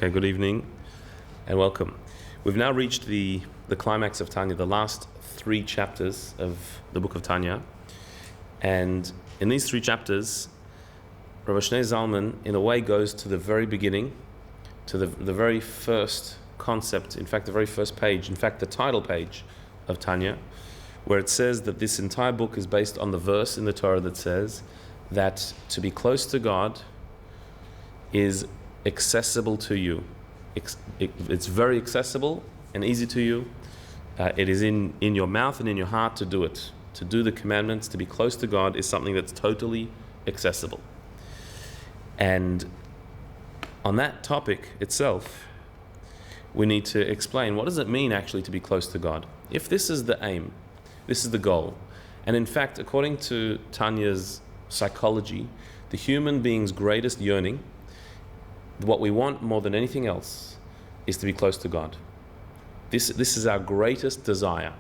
Okay, good evening and welcome. We've now reached the climax of Tanya, the last 3 chapters of the book of Tanya. And in these 3 chapters, Rabbi Zalman in a way goes to the very beginning, to the very first concept, in fact the very first page, in fact the title page of Tanya, where it says that this entire book is based on the verse in the Torah that says that to be close to God is accessible to you. It's very accessible and easy to you. It is in your mouth and in your heart to do it. To do the commandments, to be close to God is something that's totally accessible. And on that topic itself, we need to explain, what does it mean actually to be close to God? If this is the aim, this is the goal, and in fact, according to Tanya's psychology, the human being's greatest yearning, what we want more than anything else, is to be close to God. This is our greatest desire,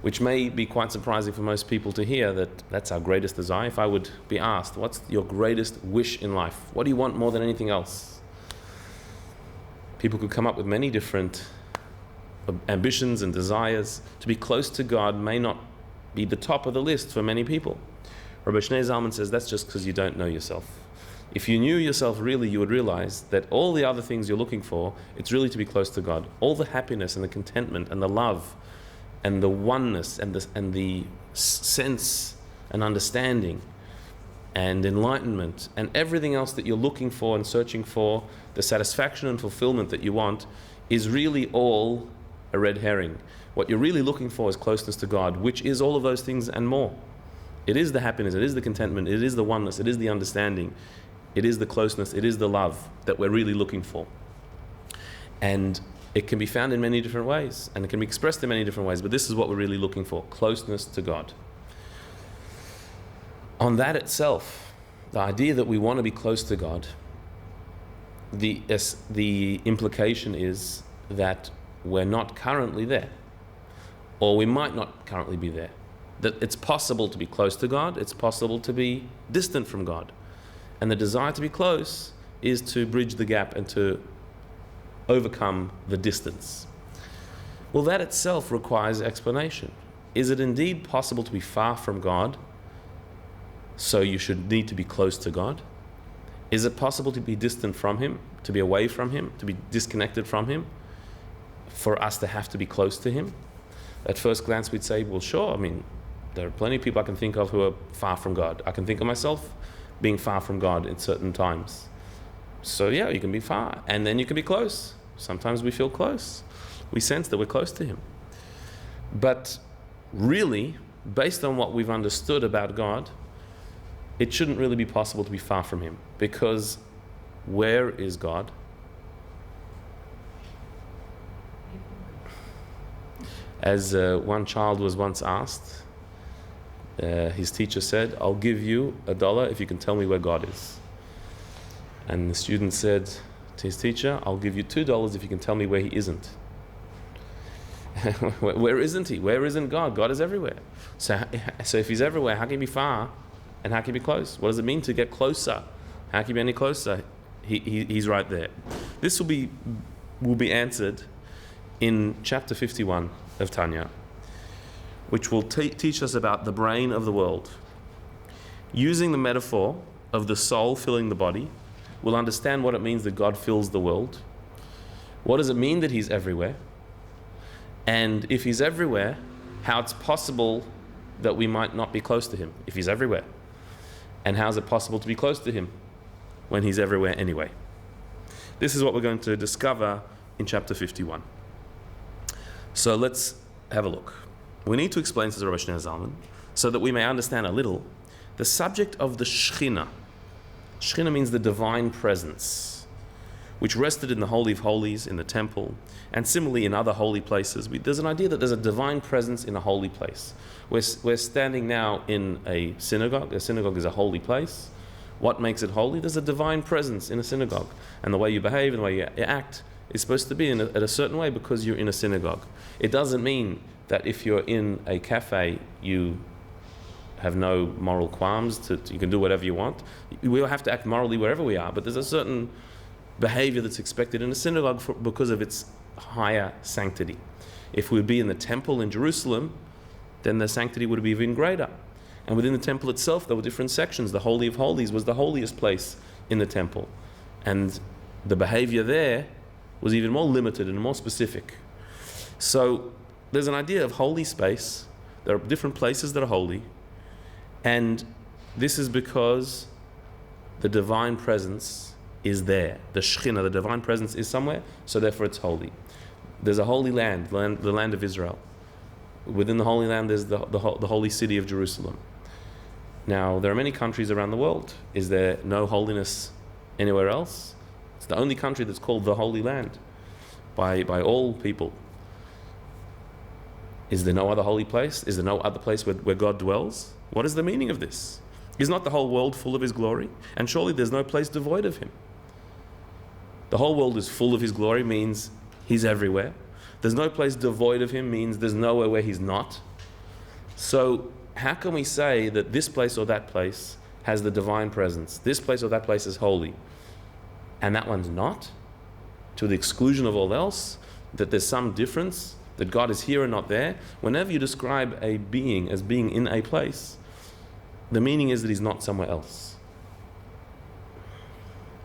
which may be quite surprising for most people to hear that that's our greatest desire. If I would be asked, what's your greatest wish in life? What do you want more than anything else? People could come up with many different ambitions and desires. To be close to God may not be the top of the list for many people. Rabbi Zalman says that's just because you don't know yourself. If you knew yourself really, you would realize that all the other things you're looking for, it's really to be close to God. All the happiness and the contentment and the love and the oneness and the sense and understanding and enlightenment and everything else that you're looking for and searching for, the satisfaction and fulfillment that you want, is really all a red herring. What you're really looking for is closeness to God, which is all of those things and more. It is the happiness, it is the contentment, it is the oneness, it is the understanding, it is the closeness, it is the love that we're really looking for. And it can be found in many different ways, and it can be expressed in many different ways, but this is what we're really looking for, closeness to God. On that itself, the idea that we want to be close to God, the implication is that we're not currently there, or we might not currently be there. That it's possible to be close to God, it's possible to be distant from God. And the desire to be close is to bridge the gap and to overcome the distance. Well, that itself requires explanation. Is it indeed possible to be far from God, so you should need to be close to God? Is it possible to be distant from Him, to be away from Him, to be disconnected from Him, for us to have to be close to Him? At first glance we'd say, well, sure, there are plenty of people I can think of who are far from God. I can think of myself being far from God in certain times. So yeah, you can be far, and then you can be close. Sometimes we feel close. We sense that we're close to Him. But really, based on what we've understood about God, it shouldn't really be possible to be far from Him, because where is God? As one child was once asked, his teacher said, I'll give you $1 if you can tell me where God is. And the student said to his teacher, I'll give you $2 if you can tell me where He isn't. Where isn't He? Where isn't God? God is everywhere. So if He's everywhere, how can He be far and how can He be close? What does it mean to get closer? How can He be any closer? He's right there. This will be answered in chapter 51 of Tanya, which will teach us about the brain of the world. Using the metaphor of the soul filling the body, we'll understand what it means that God fills the world. What does it mean that He's everywhere? And if He's everywhere, how it's possible that we might not be close to Him if He's everywhere? And how is it possible to be close to Him when He's everywhere anyway? This is what we're going to discover in chapter 51. So let's have a look. We need to explain, says Rabbi Zalman, so that we may understand a little, the subject of the Shechina. Shechina means the divine presence, which rested in the Holy of Holies, in the temple, and similarly in other holy places. There's an idea that there's a divine presence in a holy place. We're standing now in a synagogue. A synagogue is a holy place. What makes it holy? There's a divine presence in a synagogue. And the way you behave and the way you act is supposed to be at a certain way because you're in a synagogue. It doesn't mean that if you're in a cafe, you have no moral qualms, you can do whatever you want. We all have to act morally wherever we are, but there's behavior that's expected in a synagogue because of its higher sanctity. If we would be in the temple in Jerusalem, then the sanctity would be even greater. And within the temple itself, there were different sections. The Holy of Holies was the holiest place in the temple. And the behavior there was even more limited and more specific. So there's an idea of holy space. There are different places that are holy. And this is because the divine presence is there. The Shekhinah, the divine presence is somewhere, so therefore it's holy. There's a holy land, the land of Israel. Within the Holy Land, there's the holy city of Jerusalem. Now, there are many countries around the world. Is there no holiness anywhere else? It's the only country that's called the Holy Land by all people. Is there no other holy place? Is there no other place where God dwells? What is the meaning of this? Is not the whole world full of His glory? And surely there's no place devoid of Him. The whole world is full of His glory means He's everywhere. There's no place devoid of Him means there's nowhere where He's not. So how can we say that this place or that place has the divine presence? This place or that place is holy, and that one's not? To the exclusion of all else? That there's some difference? That God is here and not there? Whenever you describe a being as being in a place, the meaning is that He's not somewhere else.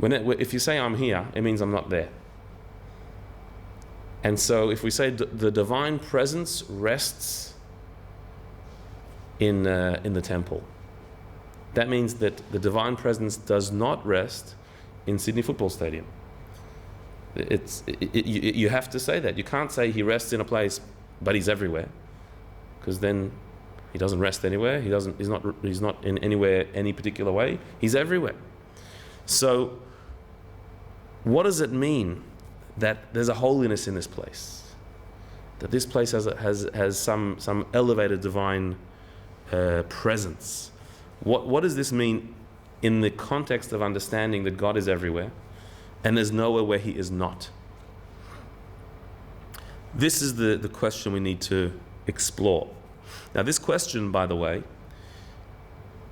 If you say I'm here, it means I'm not there. And so if we say the divine presence rests in the temple, that means that the divine presence does not rest in Sydney Football Stadium. You have to say that. You can't say He rests in a place but He's everywhere, because then He doesn't rest anywhere. He's not in anywhere any particular way. He's everywhere. So what does it mean that there's a holiness in this place? That this place has some elevated divine presence. What does this mean in the context of understanding that God is everywhere and there's nowhere where He is not? This is the question we need to explore. Now, this question, by the way,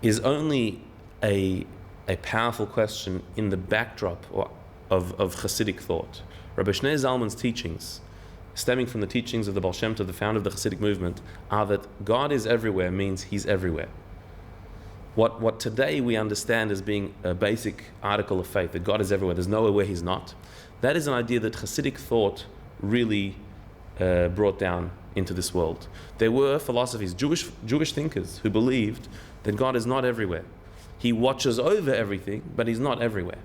is only a powerful question in the backdrop of Hasidic thought. Rabbi Shneur Zalman's teachings, stemming from the teachings of the Baal Shem Tov, the founder of the Hasidic movement, are that God is everywhere means He's everywhere. What today we understand as being a basic article of faith, that God is everywhere, there's nowhere where He's not, that is an idea that Hasidic thought really brought down into this world. There were philosophies, Jewish thinkers, who believed that God is not everywhere. He watches over everything, but He's not everywhere.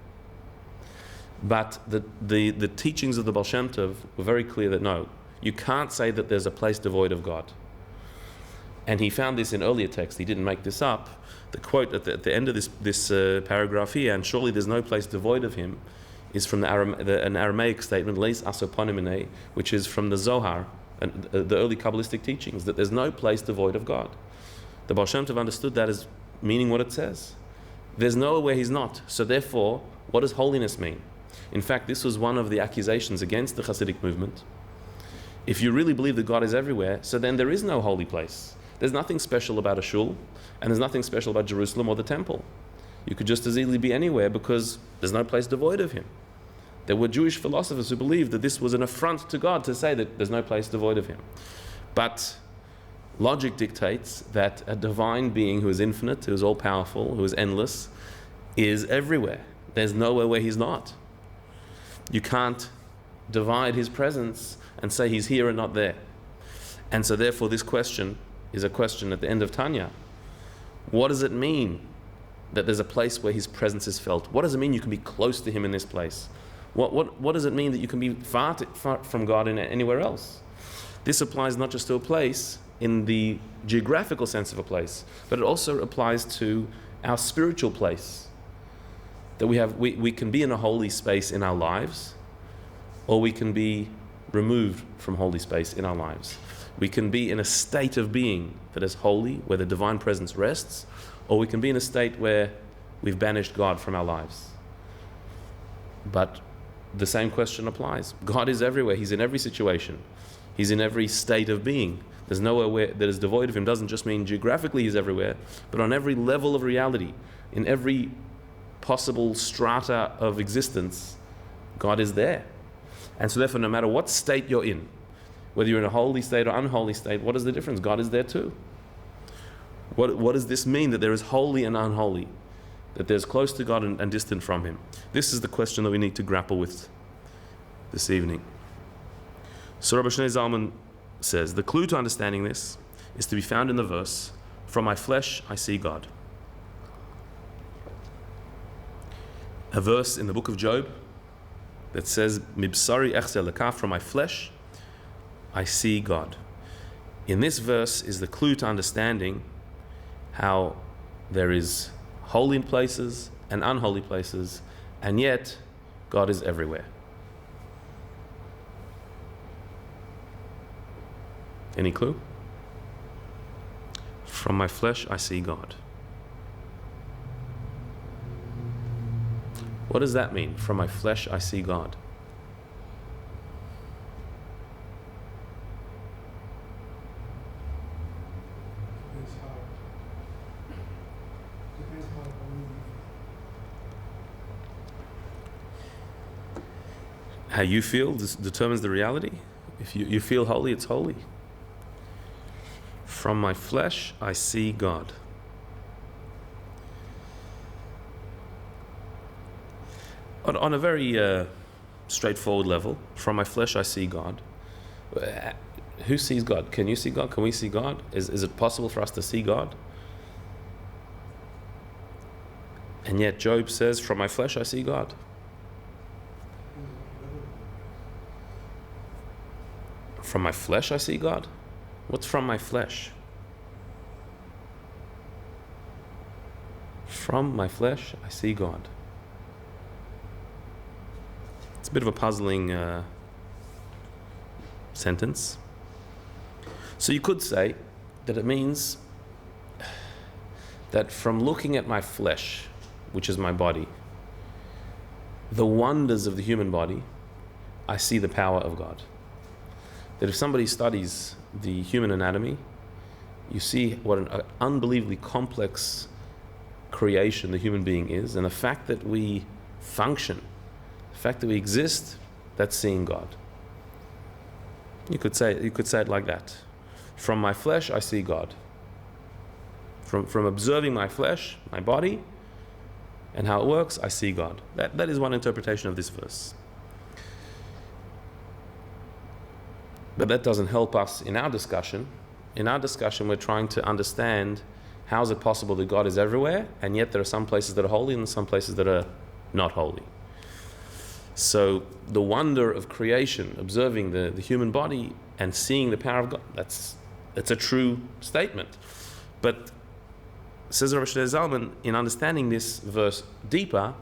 But the teachings of the Baal Shem Tov were very clear that no, you can't say that there's a place devoid of God. And he found this in earlier texts. He didn't make this up. The quote at the end of this paragraph here, and surely there's no place devoid of Him, is from an Aramaic statement, Leis asoponimine, which is from the Zohar, and the early Kabbalistic teachings, that there's no place devoid of God. The Baal Shem Tov understood that as meaning what it says. There's nowhere where He's not. So therefore, what does holiness mean? In fact, this was one of the accusations against the Hasidic movement. If you really believe that God is everywhere, so then there is no holy place. There's nothing special about a shul, and there's nothing special about Jerusalem or the temple. You could just as easily be anywhere because there's no place devoid of Him. There were Jewish philosophers who believed that this was an affront to God to say that there's no place devoid of Him. But logic dictates that a divine being who is infinite, who is all-powerful, who is endless, is everywhere. There's nowhere where He's not. You can't divide His presence and say He's here and not there. And so therefore this question is a question at the end of Tanya. What does it mean that there's a place where His presence is felt? What does it mean you can be close to Him in this place? What does it mean that you can be far from God in anywhere else? This applies not just to a place in the geographical sense of a place, but it also applies to our spiritual place. That we can be in a holy space in our lives, or we can be removed from holy space in our lives. We can be in a state of being that is holy, where the divine presence rests, or we can be in a state where we've banished God from our lives. But the same question applies. God is everywhere. He's in every situation. He's in every state of being. There's nowhere that is devoid of Him. Doesn't just mean geographically He's everywhere, but on every level of reality, in every possible strata of existence, God is there. And so therefore, no matter what state you're in, whether you're in a holy state or unholy state, what is the difference? God is there too. What does this mean, that there is holy and unholy? That there's close to God and distant from Him? This is the question that we need to grapple with this evening. So Rabbi Zalman says, the clue to understanding this is to be found in the verse, "From my flesh I see God." A verse in the book of Job that says, "Mibsari echzeh lekaf," from my flesh I see God. In this verse is the clue to understanding how there is holy places and unholy places, and yet God is everywhere. Any clue? From my flesh I see God. What does that mean? From my flesh I see God. How you feel determines the reality. If you feel holy, it's holy. From my flesh I see God. On a very straightforward level, from my flesh I see God. Who sees God? Can you see God? Can we see God? Is it possible for us to see God? And yet Job says, from my flesh I see God. From my flesh I see God? What's from my flesh? From my flesh I see God. It's a bit of a puzzling sentence. So you could say that it means that from looking at my flesh, which is my body, the wonders of the human body, I see the power of God. That if somebody studies the human anatomy, you see what an unbelievably complex creation the human being is, and the fact that we function, the fact that we exist, that's seeing God. You could say it like that. From my flesh I see God. From observing my flesh, my body, and how it works, I see God. That is one interpretation of this verse. But that doesn't help us in our discussion. In our discussion, we're trying to understand how is it possible that God is everywhere, and yet there are some places that are holy and some places that are not holy. So the wonder of creation, observing the human body and seeing the power of God, that's a true statement. But says Rabbi Zalman, in understanding this verse deeper,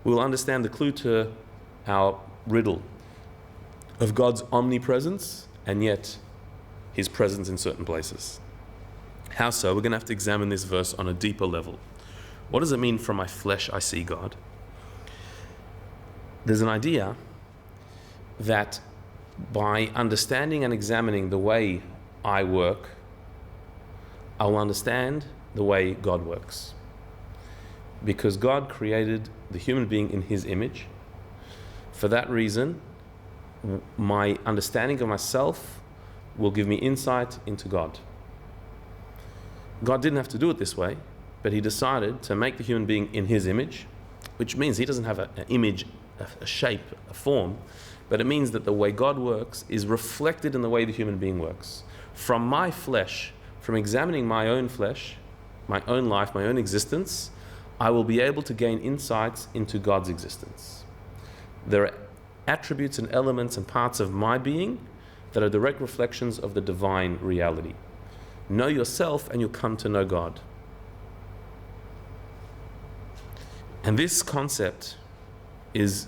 we'll understand the clue to our riddle of God's omnipresence and yet His presence in certain places. How so? We're going to have to examine this verse on a deeper level. What does it mean, from my flesh I see God? There's an idea that by understanding and examining the way I work, I will understand the way God works. Because God created the human being in His image. For that reason, my understanding of myself will give me insight into God. God didn't have to do it this way, but He decided to make the human being in His image, which means He doesn't have an image, a shape, a form, but it means that the way God works is reflected in the way the human being works. From my flesh, from examining my own flesh, my own life, my own existence, I will be able to gain insights into God's existence. There are attributes and elements and parts of my being that are direct reflections of the divine reality. Know yourself and you'll come to know God. And this concept is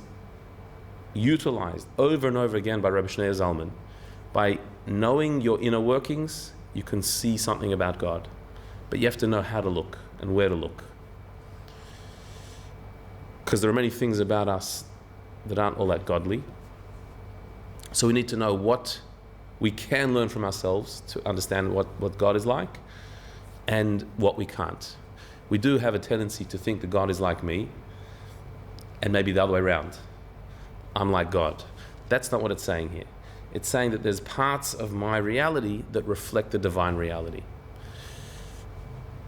utilized over and over again by Rabbi Zalman. By knowing your inner workings, you can see something about God. But you have to know how to look and where to look. Because there are many things about us that aren't all that godly. So we need to know what we can learn from ourselves to understand what God is like and what we can't. We do have a tendency to think that God is like me, and maybe the other way around. I'm like God. That's not what it's saying here. It's saying that there's parts of my reality that reflect the divine reality.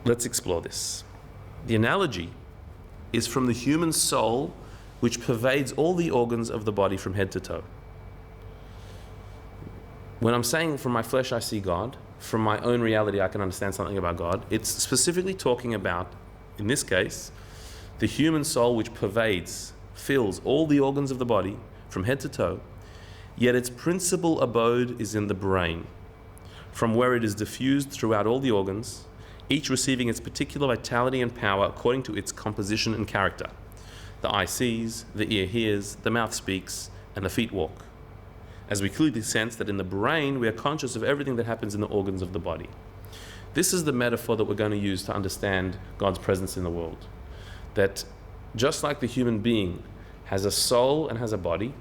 Let's explore this. The analogy is from the human soul, which pervades all the organs of the body from head to toe. When I'm saying from my flesh I see God, from my own reality I can understand something about God, it's specifically talking about, in this case, the human soul which pervades, fills all the organs of the body from head to toe, yet its principal abode is in the brain, from where it is diffused throughout all the organs, each receiving its particular vitality and power according to its composition and character. The eye sees, the ear hears, the mouth speaks, and the feet walk. As we clearly sense that in the brain we are conscious of everything that happens in the organs of the body. This is the metaphor that we're going to use to understand God's presence in the world. That just like the human being has a soul and has a body,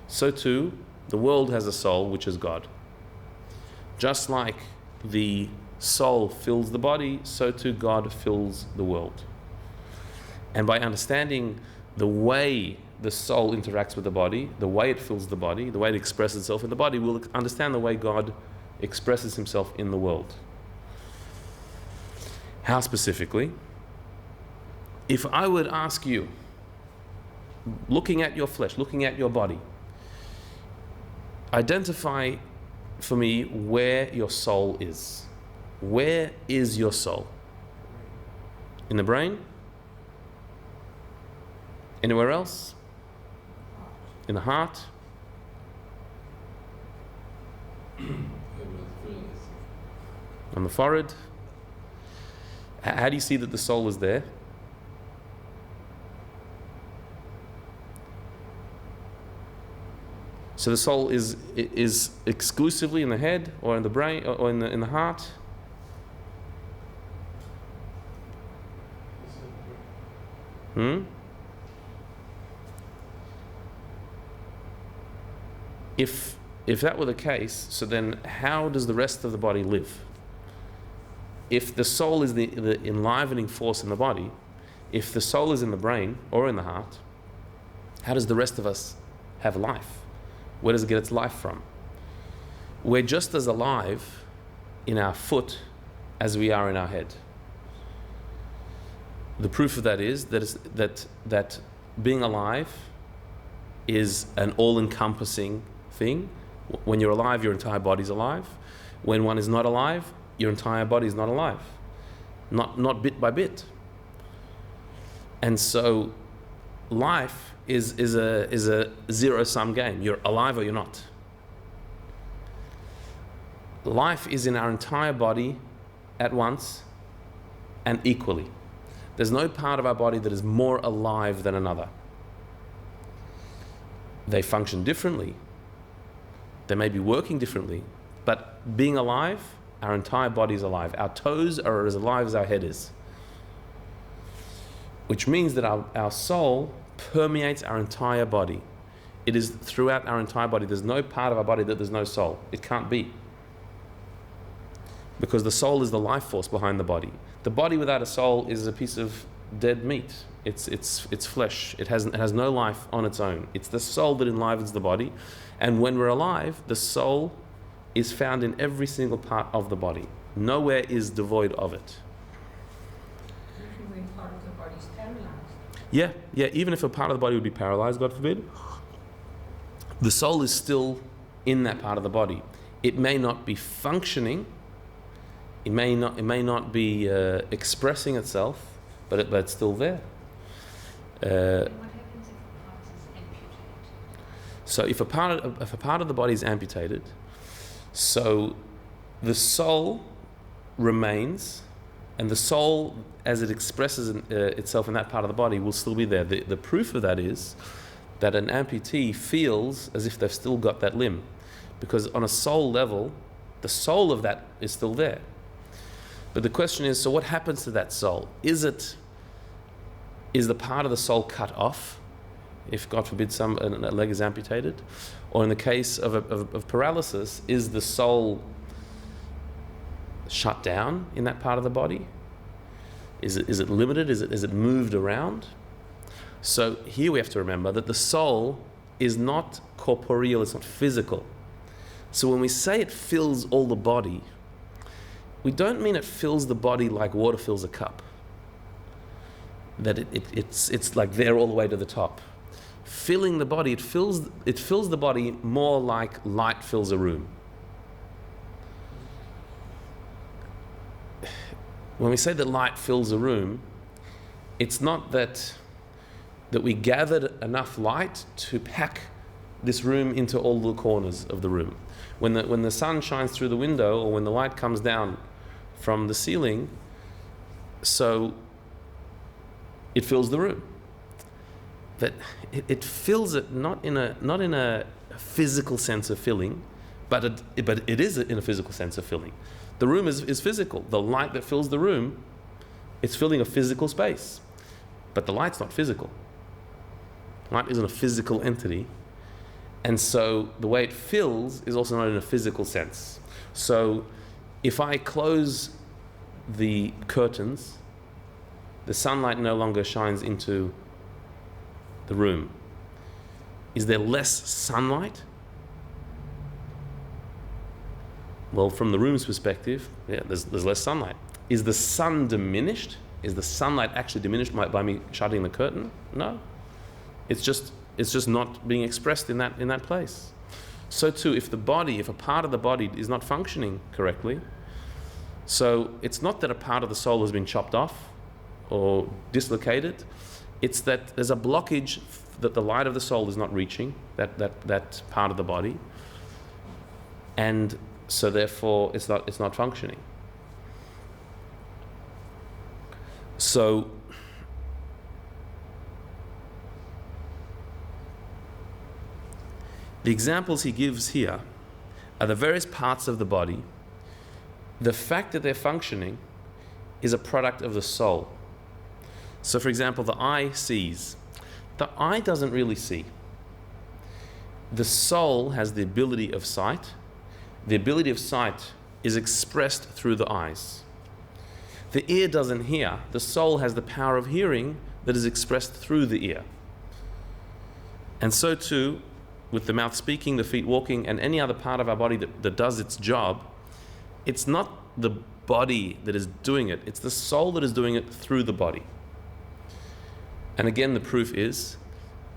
so too the world has a soul, which is God. Just like the soul fills the body, so too God fills the world. And by understanding the way the soul interacts with the body, the way it fills the body, the way it expresses itself in the body, we'll understand the way God expresses himself in the world. How specifically? If I would ask you, looking at your flesh, looking at your body, identify for me where your soul is. Where is your soul? In the brain? Anywhere else? In the heart? On the forehead? How do you see that the soul is there? So the soul is exclusively in the head, or in the brain, or in the heart? If that were the case, so then how does the rest of the body live? If the soul is the enlivening force in the body, if the soul is in the brain or in the heart, how does the rest of us have life? Where does it get its life from? We're just as alive in our foot as we are in our head. The proof of that is that being alive is an all-encompassing thing. When you're alive, your entire body's alive. When one is not alive, your entire body is not alive. Not bit by bit. And so life is a zero-sum game. You're alive or you're not. Life is in our entire body at once and equally. There's no part of our body that is more alive than another. They function differently. They may be working differently, but being alive, our entire body is alive. Our toes are as alive as our head is. Which means that our soul permeates our entire body. It is throughout our entire body. There's no part of our body that there's no soul. It can't be. Because the soul is the life force behind the body. The body without a soul is a piece of dead meat. It's flesh. It has no life on its own. It's the soul that enlivens the body. And when we're alive, the soul is found in every single part of the body. Nowhere is devoid of it. Even when part of the body is paralyzed. Yeah, even if a part of the body would be paralyzed, God forbid, the soul is still in that part of the body. It may not be functioning, it may not be expressing itself, but it's still there. What happens if a part is amputated? So if a part of the body is amputated, so the soul remains, and the soul, as it expresses itself in that part of the body, will still be there. The proof of that is that an amputee feels as if they've still got that limb, because on a soul level, the soul of that is still there. But the question is, so what happens to that soul? Is the part of the soul cut off, if God forbid a leg is amputated? Or in the case of paralysis, is the soul shut down in that part of the body? Is it limited? Is it moved around? So here we have to remember that the soul is not corporeal, it's not physical. So when we say it fills all the body, we don't mean it fills the body like water fills a cup. That it's like there all the way to the top. Filling the body, it fills the body more like light fills a room. When we say that light fills a room, it's not that we gathered enough light to pack this room into all the corners of the room. When the sun shines through the window, or when the light comes down from the ceiling, so it fills the room. That it fills it not in a physical sense of filling, but it is in a physical sense of filling. The room is physical. The light that fills the room, it's filling a physical space. But the light's not physical. Light isn't a physical entity. And so the way it fills is also not in a physical sense. So if I close the curtains, the sunlight no longer shines into the room. Is there less sunlight? Well, from the room's perspective, yeah, there's less sunlight. Is the sun diminished? Is the sunlight actually diminished by me shutting the curtain? No. It's just not being expressed in that place. So too, if a part of the body is not functioning correctly, so it's not that a part of the soul has been chopped off or dislocated, it's that there's a blockage that the light of the soul is not reaching that part of the body, and so therefore it's not functioning. So the examples he gives here are the various parts of the body. The fact that they're functioning is a product of the soul. So for example, the eye sees. The eye doesn't really see. The soul has the ability of sight. The ability of sight is expressed through the eyes. The ear doesn't hear. The soul has the power of hearing that is expressed through the ear. And so too, with the mouth speaking, the feet walking, and any other part of our body that does its job, it's not the body that is doing it, it's the soul that is doing it through the body. And again, the proof is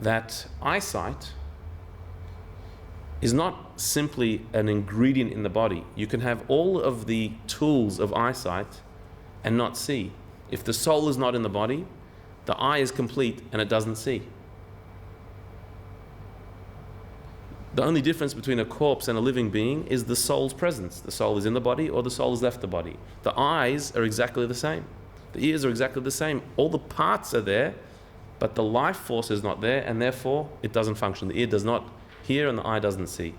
that eyesight is not simply an ingredient in the body. You can have all of the tools of eyesight and not see. If the soul is not in the body, the eye is complete and it doesn't see. The only difference between a corpse and a living being is the soul's presence. The soul is in the body or the soul has left the body. The eyes are exactly the same. The ears are exactly the same. All the parts are there, but the life force is not there, and therefore it doesn't function. The ear does not hear and the eye doesn't see.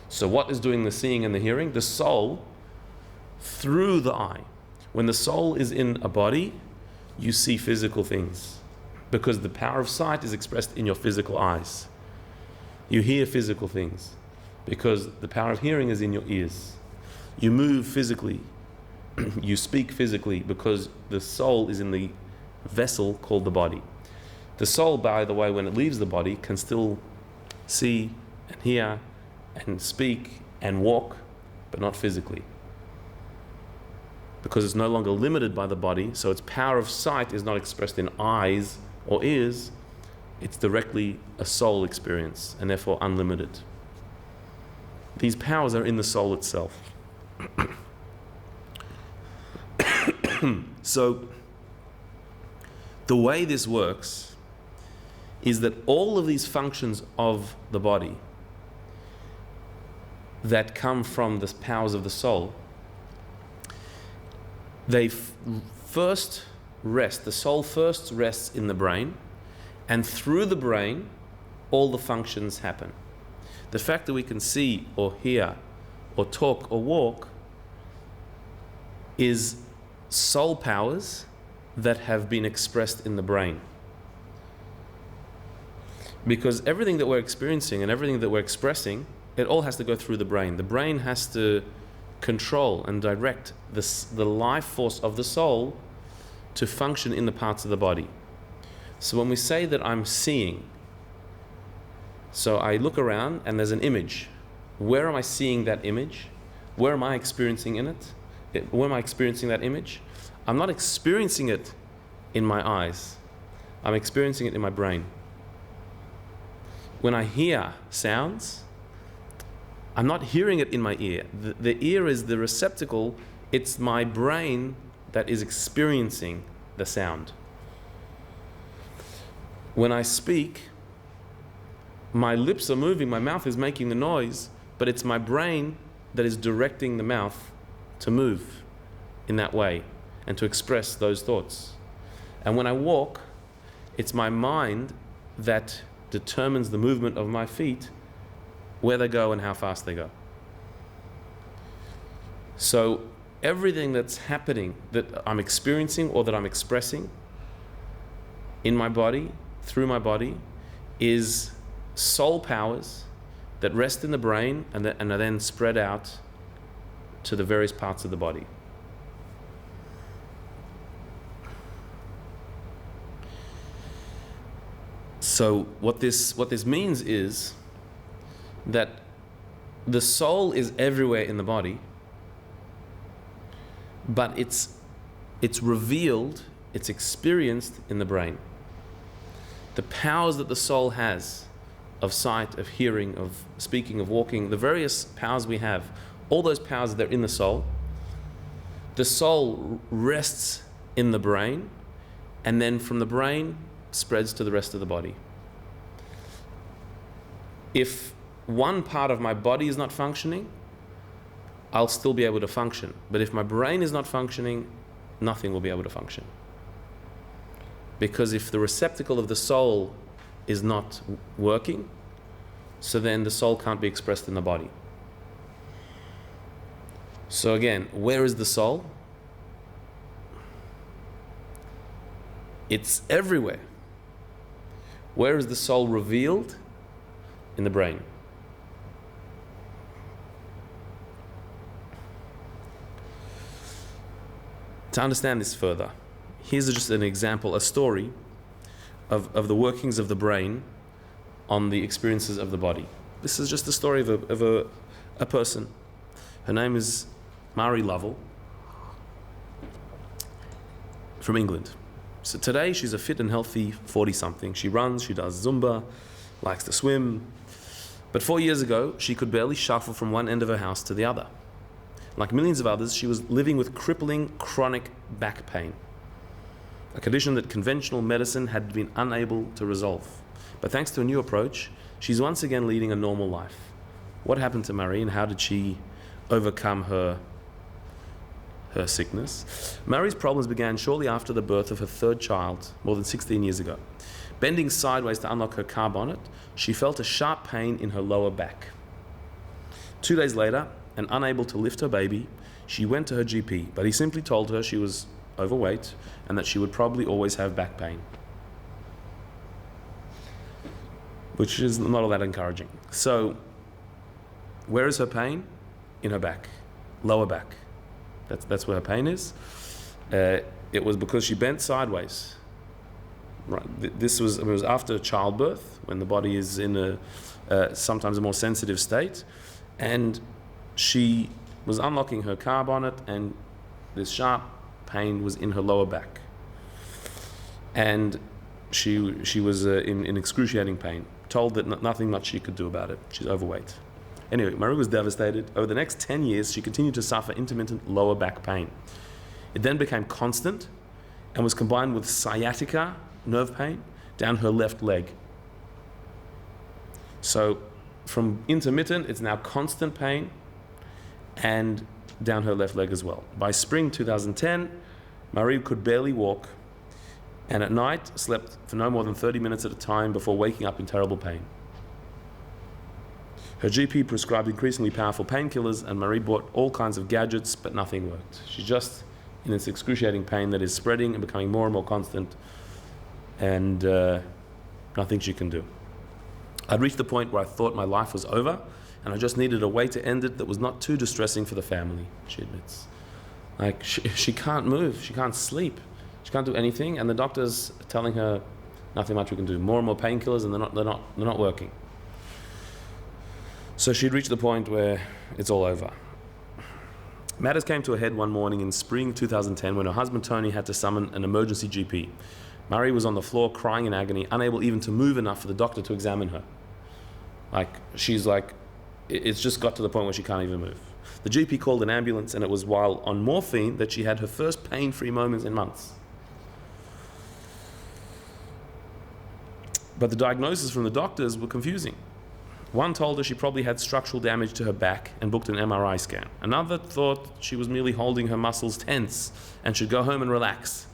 So what is doing the seeing and the hearing? The soul through the eye. When the soul is in a body, you see physical things because the power of sight is expressed in your physical eyes. You hear physical things because the power of hearing is in your ears. You move physically. You speak physically because the soul is in the vessel called the body. The soul, by the way, when it leaves the body, can still see and hear and speak and walk, but not physically. Because it's no longer limited by the body, so its power of sight is not expressed in eyes or ears. It's directly a soul experience, and therefore unlimited. These powers are in the soul itself. So, the way this works is that all of these functions of the body that come from the powers of the soul, they first rest, the soul first rests in the brain, and through the brain, all the functions happen. The fact that we can see or hear or talk or walk is soul powers that have been expressed in the brain. Because everything that we're experiencing and everything that we're expressing, it all has to go through the brain. The brain has to control and direct the life force of the soul to function in the parts of the body. So when we say that I'm seeing, so I look around and there's an image. Where am I seeing that image? Where am I experiencing in it? Where am I experiencing that image? I'm not experiencing it in my eyes. I'm experiencing it in my brain. When I hear sounds, I'm not hearing it in my ear. The ear is the receptacle. It's my brain that is experiencing the sound. When I speak, my lips are moving, my mouth is making the noise, but it's my brain that is directing the mouth to move in that way and to express those thoughts. And when I walk, it's my mind that determines the movement of my feet, where they go and how fast they go. So everything that's happening, that I'm experiencing or that I'm expressing in my body, through my body, is soul powers that rest in the brain and are then spread out to the various parts of the body. So what this means is that the soul is everywhere in the body, but it's revealed, it's experienced in the brain. The powers that the soul has of sight, of hearing, of speaking, of walking, the various powers we have, all those powers that are in the soul. The soul rests in the brain, and then from the brain spreads to the rest of the body. If one part of my body is not functioning, I'll still be able to function. But if my brain is not functioning, nothing will be able to function. Because if the receptacle of the soul is not working, so then the soul can't be expressed in the body. So again, where is the soul? It's everywhere. Where is the soul revealed? In the brain. To understand this further, here's just an example, a story of the workings of the brain on the experiences of the body. This is just the story of a person. Her name is Mary Lovell from England. So today she's a fit and healthy 40-something. She runs, she does Zumba, likes to swim. But 4 years ago, she could barely shuffle from one end of her house to the other. Like millions of others, she was living with crippling chronic back pain, a condition that conventional medicine had been unable to resolve. But thanks to a new approach, she's once again leading a normal life. What happened to Marie, and how did she overcome her sickness? Marie's problems began shortly after the birth of her third child, more than 16 years ago. Bending sideways to unlock her car bonnet, she felt a sharp pain in her lower back. 2 days later, and unable to lift her baby, she went to her GP, but he simply told her she was overweight and that she would probably always have back pain, which is not all that encouraging. So, where is her pain? In her back, lower back. That's where her pain is. It was because she bent sideways. Right. It was after childbirth, when the body is in sometimes a more sensitive state, and she was unlocking her car bonnet, and this sharp pain was in her lower back, and she was in excruciating pain. Told that nothing much she could do about it. She's overweight. Anyway, Marie was devastated. Over the next 10 years, she continued to suffer intermittent lower back pain. It then became constant and was combined with sciatica, nerve pain, down her left leg. So from intermittent, it's now constant pain and down her left leg as well. By spring 2010, Marie could barely walk, and at night slept for no more than 30 minutes at a time before waking up in terrible pain. Her GP prescribed increasingly powerful painkillers, and Marie bought all kinds of gadgets, but nothing worked. She's just in this excruciating pain that is spreading and becoming more and more constant, and nothing she can do. I'd reached the point where I thought my life was over, and I just needed a way to end it that was not too distressing for the family, she admits. Like, she can't move, she can't sleep, she can't do anything, and the doctor's telling her Nothing much we can do. More and more painkillers, and they're not working. So she'd reached the point where it's all over. Matters came to a head one morning in spring 2010 when her husband Tony had to summon an emergency GP. Murray was on the floor crying in agony, unable even to move enough for the doctor to examine her. It's just got to the point where she can't even move. The GP called an ambulance, and it was while on morphine that she had her first pain-free moments in months. But the diagnoses from the doctors were confusing. One told her she probably had structural damage to her back and booked an MRI scan. Another thought she was merely holding her muscles tense and should go home and relax.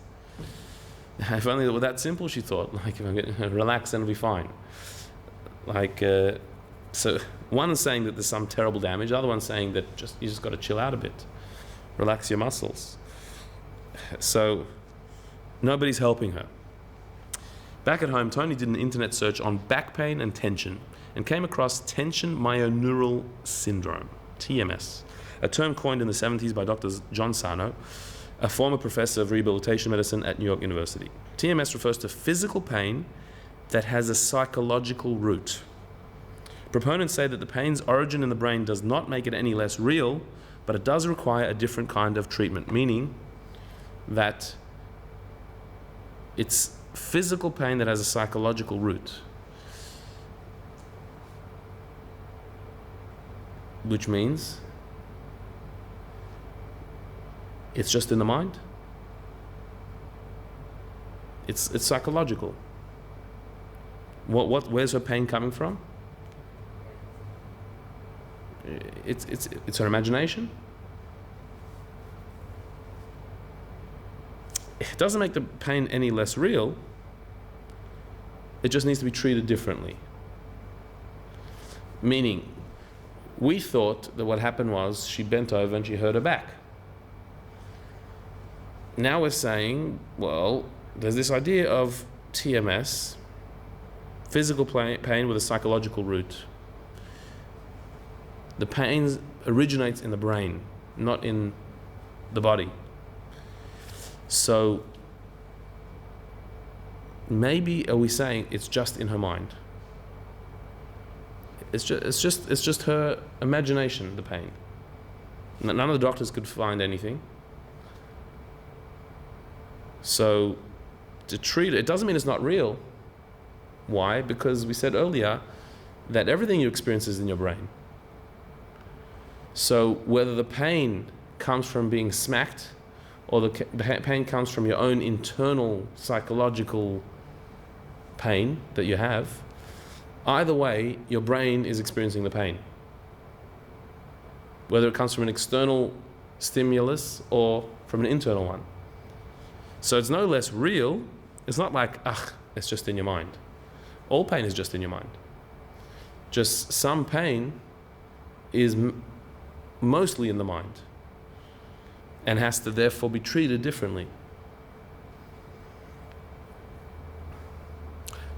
If only it were that simple, she thought. If I get relax, then it'll be fine. So one is saying that there's some terrible damage. The other one's saying that you just got to chill out a bit, relax your muscles. So nobody's helping her. Back at home, Tony did an internet search on back pain and tension and came across tension myoneural syndrome, TMS, a term coined in the 70s by Dr. John Sarno, a former professor of rehabilitation medicine at New York University. TMS refers to physical pain that has a psychological root. Proponents say that the pain's origin in the brain does not make it any less real, but it does require a different kind of treatment, meaning that it's physical pain that has a psychological root, which means it's just in the mind. It's psychological. Where's her pain coming from? It's her imagination. It doesn't make the pain any less real. It just needs to be treated differently. Meaning, we thought that what happened was she bent over and she hurt her back. Now we're saying, well, there's this idea of TMS, physical pain with a psychological root. The pain originates in the brain, not in the body. So maybe are we saying it's just in her mind? It's just her imagination, the pain. None of the doctors could find anything. So to treat it doesn't mean it's not real. Why? Because we said earlier that everything you experience is in your brain. So whether the pain comes from being smacked or the pain comes from your own internal psychological pain that you have, either way, your brain is experiencing the pain. Whether it comes from an external stimulus or from an internal one. So it's no less real. It's not like, it's just in your mind. All pain is just in your mind. Just some pain is mostly in the mind and has to therefore be treated differently.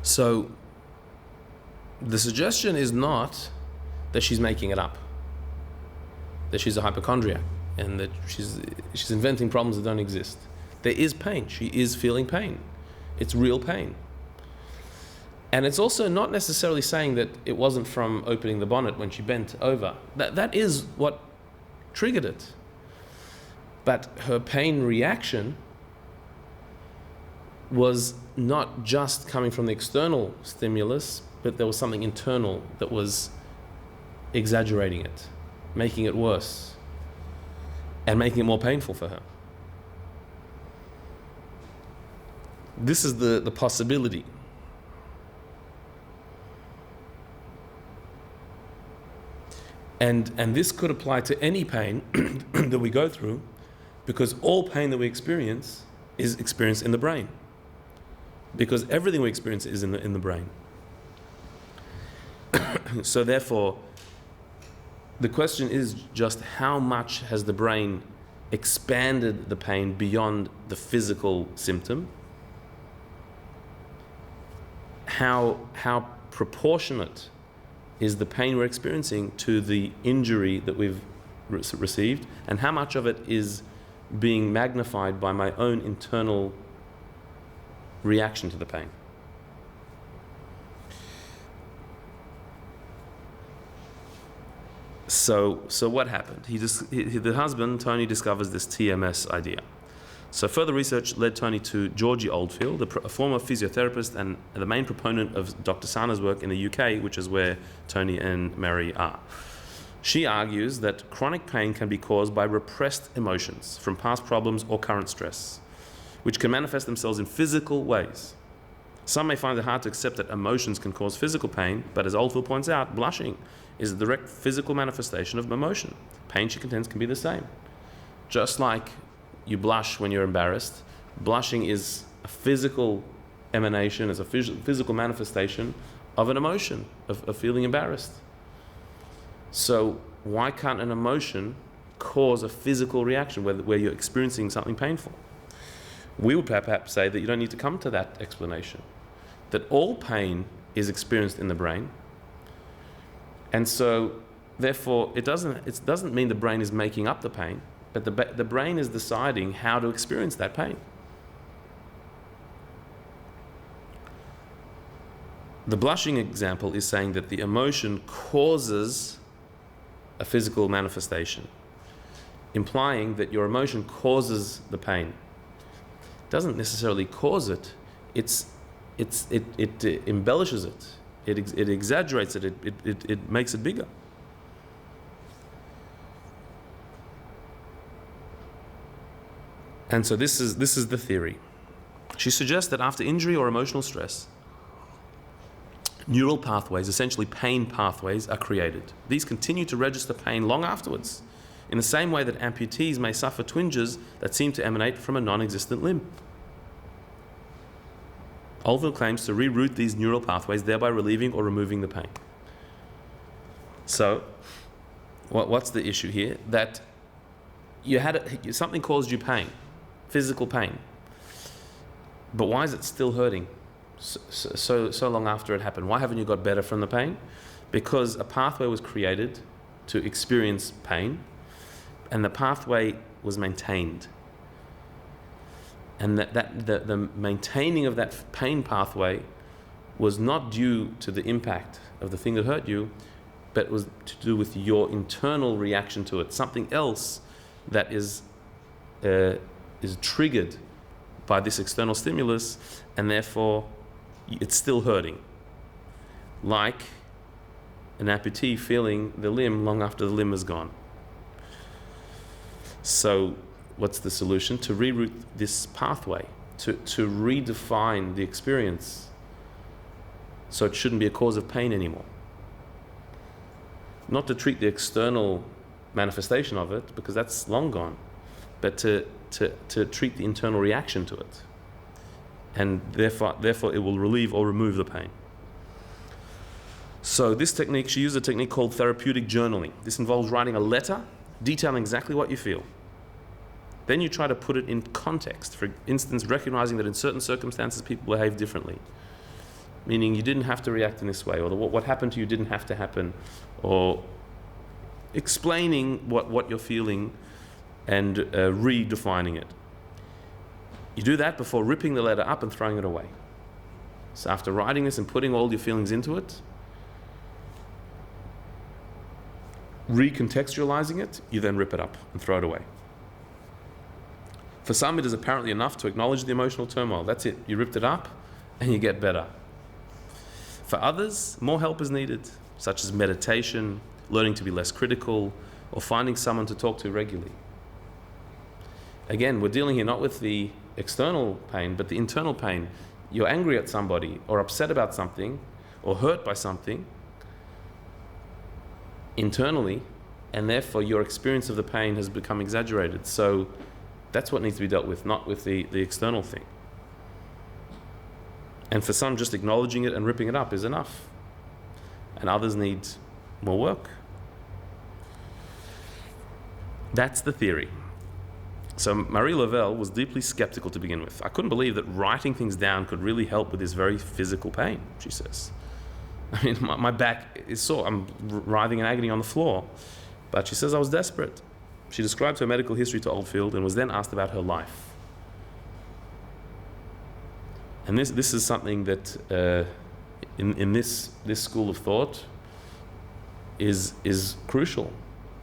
So the suggestion is not that she's making it up, that she's a hypochondriac and that she's inventing problems that don't exist. There is pain. She is feeling pain. It's real pain. And it's also not necessarily saying that it wasn't from opening the bonnet when she bent over. That is what triggered it. But her pain reaction was not just coming from the external stimulus, but there was something internal that was exaggerating it, making it worse, and making it more painful for her. This is the possibility. And this could apply to any pain that we go through, because all pain that we experience is experienced in the brain. Because everything we experience is in the brain. So therefore, the question is just how much has the brain expanded the pain beyond the physical symptom? How proportionate is the pain we're experiencing to the injury that we've received, and how much of it is being magnified by my own internal reaction to the pain? So what happened? The husband, Tony, discovers this TMS idea. So further research led Tony to Georgie Oldfield, a former physiotherapist and the main proponent of Dr. Sana's work in the UK, which is where Tony and Mary are. She argues that chronic pain can be caused by repressed emotions from past problems or current stress, which can manifest themselves in physical ways. Some may find it hard to accept that emotions can cause physical pain, but as Oldfield points out, blushing is a direct physical manifestation of emotion. Pain, she contends, can be the same. Just like you blush when you're embarrassed, blushing is a physical emanation, is a physical manifestation of an emotion, of feeling embarrassed. So why can't an emotion cause a physical reaction where you're experiencing something painful? We would perhaps say that you don't need to come to that explanation, that all pain is experienced in the brain, and so therefore it doesn't mean the brain is making up the pain, but the brain is deciding how to experience that pain. The blushing example is saying that the emotion causes a physical manifestation, implying that your emotion causes the pain. It doesn't necessarily cause it. It embellishes it. It exaggerates it. It makes it bigger. And so this is the theory. She suggests that after injury or emotional stress, neural pathways, essentially pain pathways, are created. These continue to register pain long afterwards, in the same way that amputees may suffer twinges that seem to emanate from a non-existent limb. Oldfield claims to reroute these neural pathways, thereby relieving or removing the pain. So, what's the issue here? That something caused you pain, physical pain, but why is it still hurting so long after it happened? Why haven't you got better from the pain? Because a pathway was created to experience pain, and the pathway was maintained. And the maintaining of that pain pathway was not due to the impact of the thing that hurt you, but was to do with your internal reaction to it. Something else that is triggered by this external stimulus, and therefore it's still hurting. Like an amputee feeling the limb long after the limb is gone. So what's the solution? To reroute this pathway, to redefine the experience so it shouldn't be a cause of pain anymore. Not to treat the external manifestation of it, because that's long gone, but to treat the internal reaction to it. And therefore it will relieve or remove the pain. So this technique, she used a technique called therapeutic journaling. This involves writing a letter detailing exactly what you feel. Then you try to put it in context. For instance, recognizing that in certain circumstances people behave differently. Meaning you didn't have to react in this way, or what happened to you didn't have to happen, or explaining what you're feeling and redefining it. You do that before ripping the letter up and throwing it away. So after writing this and putting all your feelings into it, recontextualizing it, you then rip it up and throw it away. For some, it is apparently enough to acknowledge the emotional turmoil. That's it. You ripped it up and you get better. For others, more help is needed, such as meditation, learning to be less critical, or finding someone to talk to regularly. Again, we're dealing here not with the external pain, but the internal pain. You're angry at somebody, or upset about something, or hurt by something internally, and therefore your experience of the pain has become exaggerated. So that's what needs to be dealt with, not with the external thing. And for some, just acknowledging it and ripping it up is enough. And others need more work. That's the theory. So Marie Lavelle was deeply skeptical to begin with. I couldn't believe that writing things down could really help with this very physical pain, she says. I mean, my back is sore. I'm writhing in agony on the floor. But she says I was desperate. She described her medical history to Oldfield and was then asked about her life. And this is something that in this school of thought is crucial.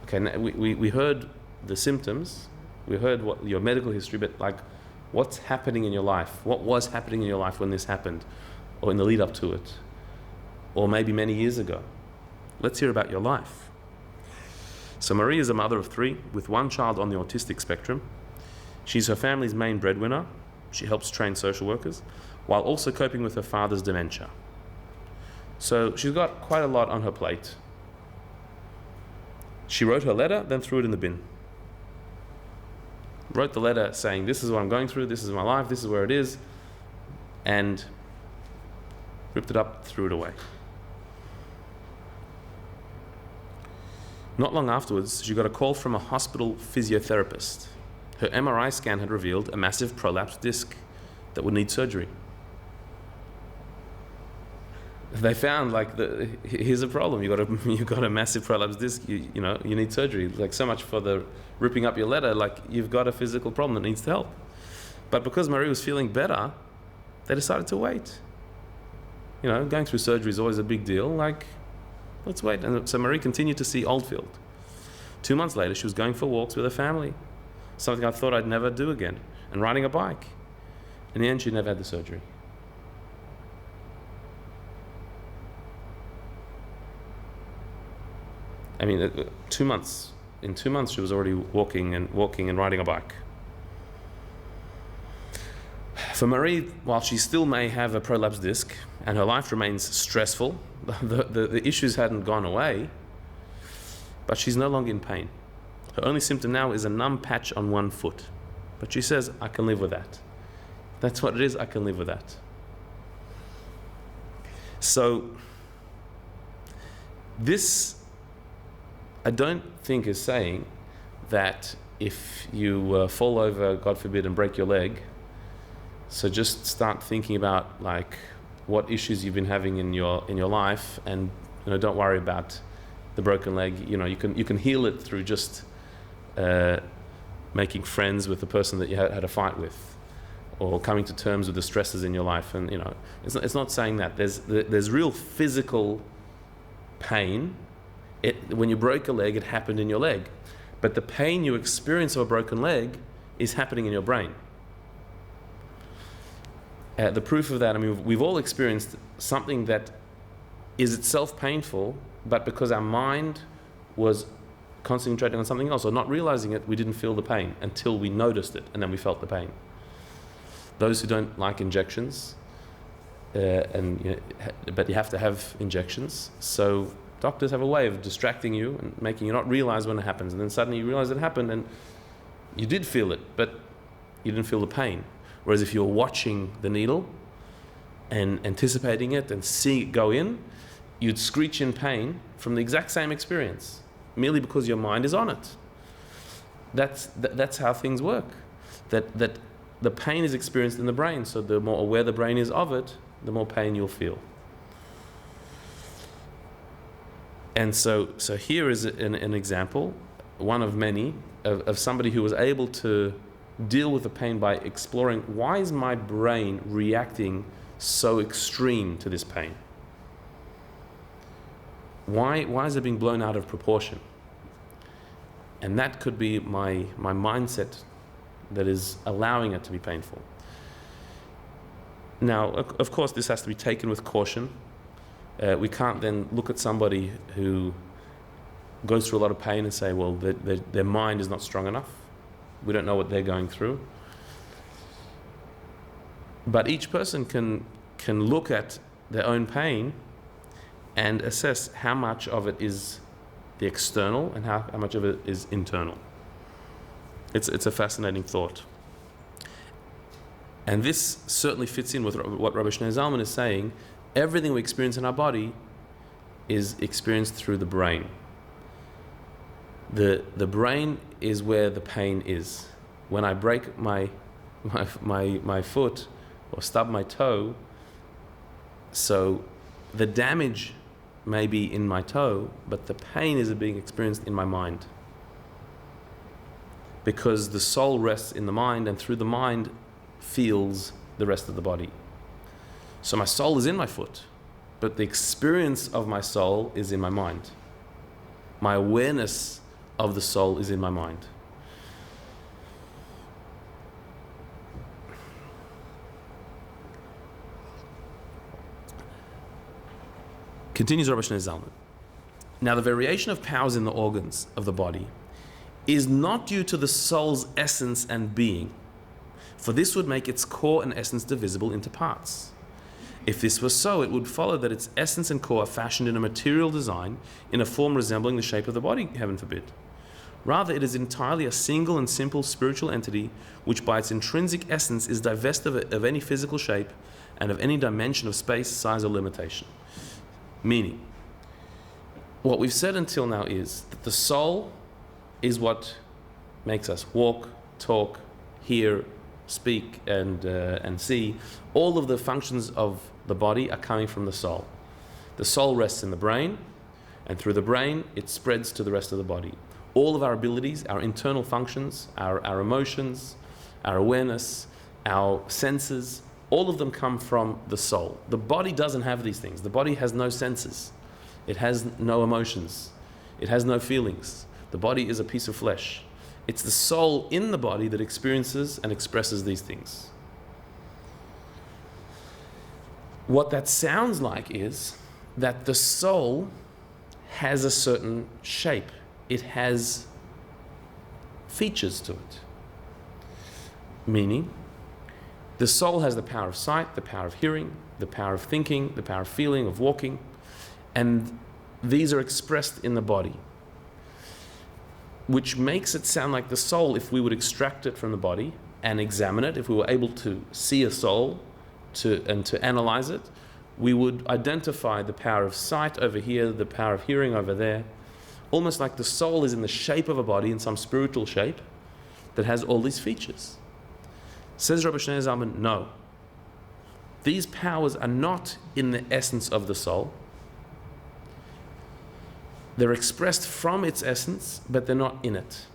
Okay, now we heard the symptoms, we heard what your medical history, but like, what's happening in your life? What was happening in your life when this happened, or in the lead up to it, or maybe many years ago? Let's hear about your life. So Marie is a mother of 3 with 1 child on the autistic spectrum. She's her family's main breadwinner. She helps train social workers while also coping with her father's dementia. So she's got quite a lot on her plate. She wrote her letter, then threw it in the bin. Wrote the letter saying, this is what I'm going through, this is my life, this is where it is, and ripped it up, threw it away. Not long afterwards, she got a call from a hospital physiotherapist. Her MRI scan had revealed a massive prolapsed disc that would need surgery. They found, like, here's a problem. You got a massive prolapsed disc. You need surgery. Like, so much for the ripping up your letter. Like, you've got a physical problem that needs help. But because Marie was feeling better, they decided to wait. Going through surgery is always a big deal. Like, let's wait. And so Marie continued to see Oldfield. 2 months later, she was going for walks with her family, something I thought I'd never do again, and riding a bike. In the end, she never had the surgery. I mean, 2 months. In 2 months, she was already walking and riding a bike. For Marie, while she still may have a prolapsed disc and her life remains stressful, the issues hadn't gone away, but she's no longer in pain. Her only symptom now is a numb patch on 1 foot. But she says, I can live with that. That's what it is, I can live with that. So, this, I don't think, is saying that if you fall over, God forbid, and break your leg, so just start thinking about, like, what issues you've been having in your life, and don't worry about the broken leg. You can heal it through just making friends with the person that you had a fight with, or coming to terms with the stresses in your life. And it's not saying that there's real physical pain. When you broke a leg, it happened in your leg, but the pain you experience of a broken leg is happening in your brain. The proof of that, I mean, we've all experienced something that is itself painful, but because our mind was concentrating on something else or not realizing it, we didn't feel the pain until we noticed it, and then we felt the pain. Those who don't like injections, but you have to have injections, so doctors have a way of distracting you and making you not realize when it happens, and then suddenly you realize it happened and you did feel it, but you didn't feel the pain. Whereas if you're watching the needle and anticipating it and seeing it go in, you'd screech in pain from the exact same experience, merely because your mind is on it. That's how things work. That the pain is experienced in the brain, so the more aware the brain is of it, the more pain you'll feel. And so here is an example, one of many, of somebody who was able to deal with the pain by exploring, why is my brain reacting so extreme to this pain? Why is it being blown out of proportion? And that could be my mindset that is allowing it to be painful. Now, of course, this has to be taken with caution. We can't then look at somebody who goes through a lot of pain and say, well, their mind is not strong enough. We don't know what they're going through. But each person can look at their own pain and assess how much of it is the external and how much of it is internal. It's a fascinating thought. And this certainly fits in with what Rabbi Shneur Zalman is saying. Everything we experience in our body is experienced through the brain. The brain is where the pain is. When I break my foot or stub my toe, so the damage may be in my toe, but the pain is being experienced in my mind. Because the soul rests in the mind, and through the mind feels the rest of the body. So my soul is in my foot, but the experience of my soul is in my mind. My awareness of the soul is in my mind. Continues Rabbi Zalman. Now, the variation of powers in the organs of the body is not due to the soul's essence and being, for this would make its core and essence divisible into parts. If this were so, it would follow that its essence and core are fashioned in a material design in a form resembling the shape of the body, heaven forbid. Rather, it is entirely a single and simple spiritual entity which by its intrinsic essence is divested of any physical shape and of any dimension of space, size, or limitation. Meaning, what we've said until now is that the soul is what makes us walk, talk, hear, speak, and see. All of the functions of the body are coming from the soul. The soul rests in the brain, and through the brain it spreads to the rest of the body. All of our abilities, our internal functions, our emotions, our awareness, our senses, all of them come from the soul. The body doesn't have these things. The body has no senses. It has no emotions. It has no feelings. The body is a piece of flesh. It's the soul in the body that experiences and expresses these things. What that sounds like is that the soul has a certain shape. It has features to it. Meaning, the soul has the power of sight, the power of hearing, the power of thinking, the power of feeling, of walking, and these are expressed in the body, which makes it sound like the soul, if we would extract it from the body and examine it, if we were able to see a soul and to analyze it, we would identify the power of sight over here, the power of hearing over there, almost like the soul is in the shape of a body, in some spiritual shape, that has all these features. Says Rabbi Zalman, no. These powers are not in the essence of the soul. They're expressed from its essence, but they're not in it.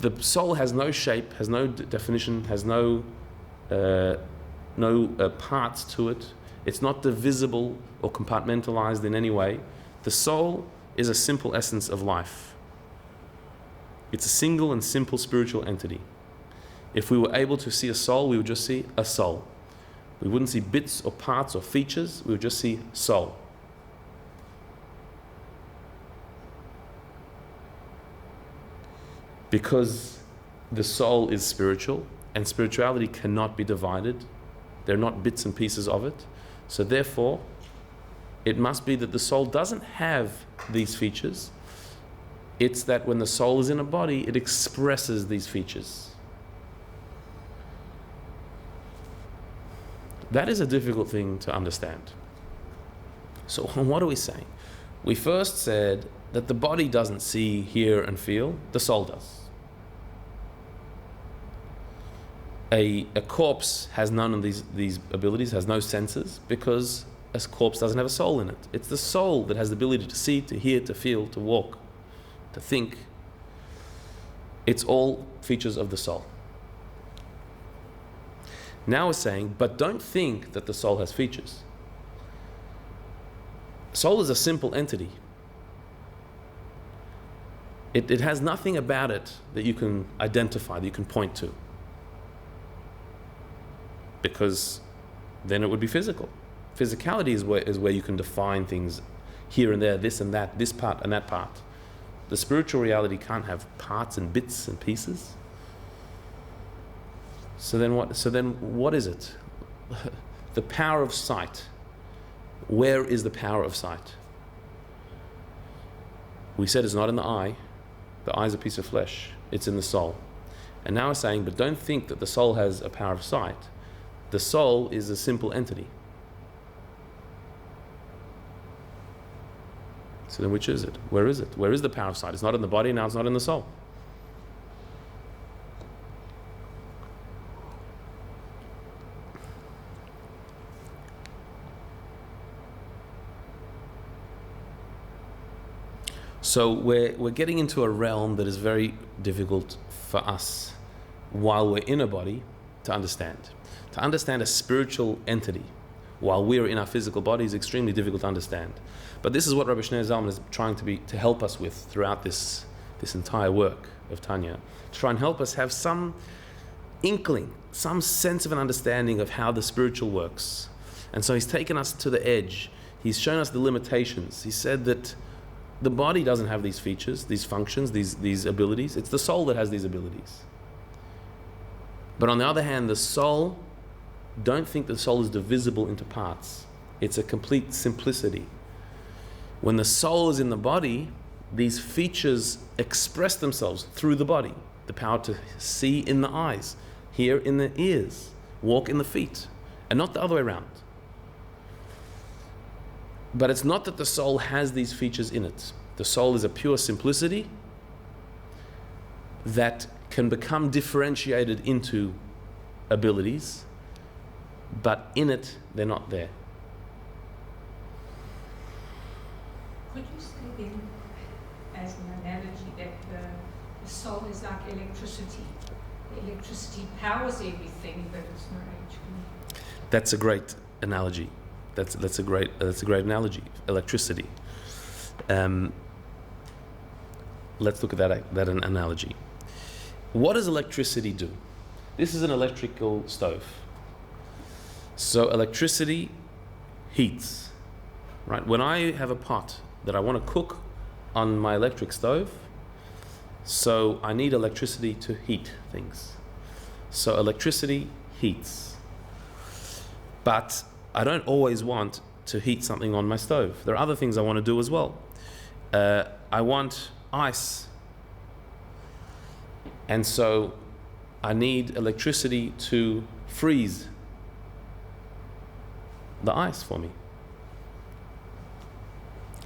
The soul has no shape, has no definition, has no parts to it. It's not divisible or compartmentalized in any way. The soul is a simple essence of life. It's a single and simple spiritual entity. If we were able to see a soul, we would just see a soul. We wouldn't see bits or parts or features, we would just see soul. Because the soul is spiritual, and spirituality cannot be divided. They're not bits and pieces of it. So therefore, it must be that the soul doesn't have these features. It's that when the soul is in a body, it expresses these features. That is a difficult thing to understand. So what are we saying? We first said that the body doesn't see, hear, and feel. The soul does. A corpse has none of these abilities, has no senses, because a corpse doesn't have a soul in it. It's the soul that has the ability to see, to hear, to feel, to walk, to think. It's all features of the soul. Now we're saying, but don't think that the soul has features. Soul is a simple entity. It has nothing about it that you can identify, that you can point to. Because then it would be physical. Physicality is where you can define things here and there, this and that, this part and that part. The spiritual reality can't have parts and bits and pieces. So then what is it? The power of sight. Where is the power of sight? We said it's not in the eye. The eye is a piece of flesh. It's in the soul. And now we're saying, but don't think that the soul has a power of sight. The soul is a simple entity. So then which is it? Where is it? Where is the power of sight? It's not in the body, now it's not in the soul. So we're getting into a realm that is very difficult for us while we're in a body to understand. To understand a spiritual entity while we're in our physical body is extremely difficult to understand. But this is what Rabbi Shneur Zalman is trying to help us with throughout this entire work of Tanya, to try and help us have some inkling, some sense of an understanding of how the spiritual works. And so he's taken us to the edge. He's shown us the limitations. He said that the body doesn't have these features, these functions, these abilities. It's the soul that has these abilities. But on the other hand, the soul, don't think the soul is divisible into parts. It's a complete simplicity. When the soul is in the body, these features express themselves through the body. The power to see in the eyes, hear in the ears, walk in the feet, and not the other way around. But it's not that the soul has these features in it. The soul is a pure simplicity that can become differentiated into abilities, but in it, they're not there. Could you say then, as an analogy, that the soul is like electricity? The electricity powers everything, but it's not actually. That's a great analogy. That's a great analogy. Electricity. Let's look at that analogy. What does electricity do? This is an electrical stove. So electricity heats, right? When I have a pot that I want to cook on my electric stove, so I need electricity to heat things. So electricity heats. But I don't always want to heat something on my stove. There are other things I want to do as well. I want ice. And so I need electricity to freeze the ice for me.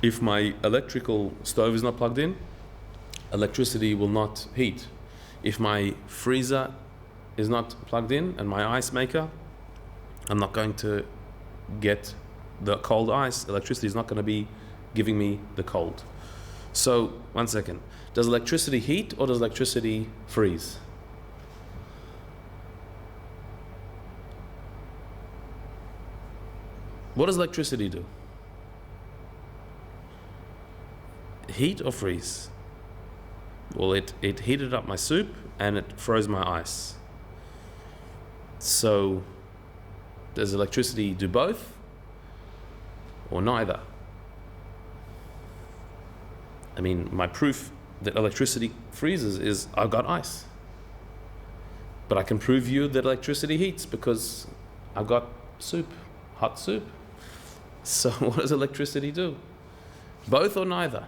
If my electrical stove is not plugged in, electricity will not heat. If my freezer is not plugged in and my ice maker, I'm not going to get the cold ice. Electricity is not going to be giving me the cold. So, one second. Does electricity heat or does electricity freeze? What does electricity do? Heat or freeze? Well, it heated up my soup and it froze my ice. So, does electricity do both or neither? I mean, my proof that electricity freezes is I've got ice. But I can prove you that electricity heats because I've got soup, hot soup. So what does electricity do? Both or neither?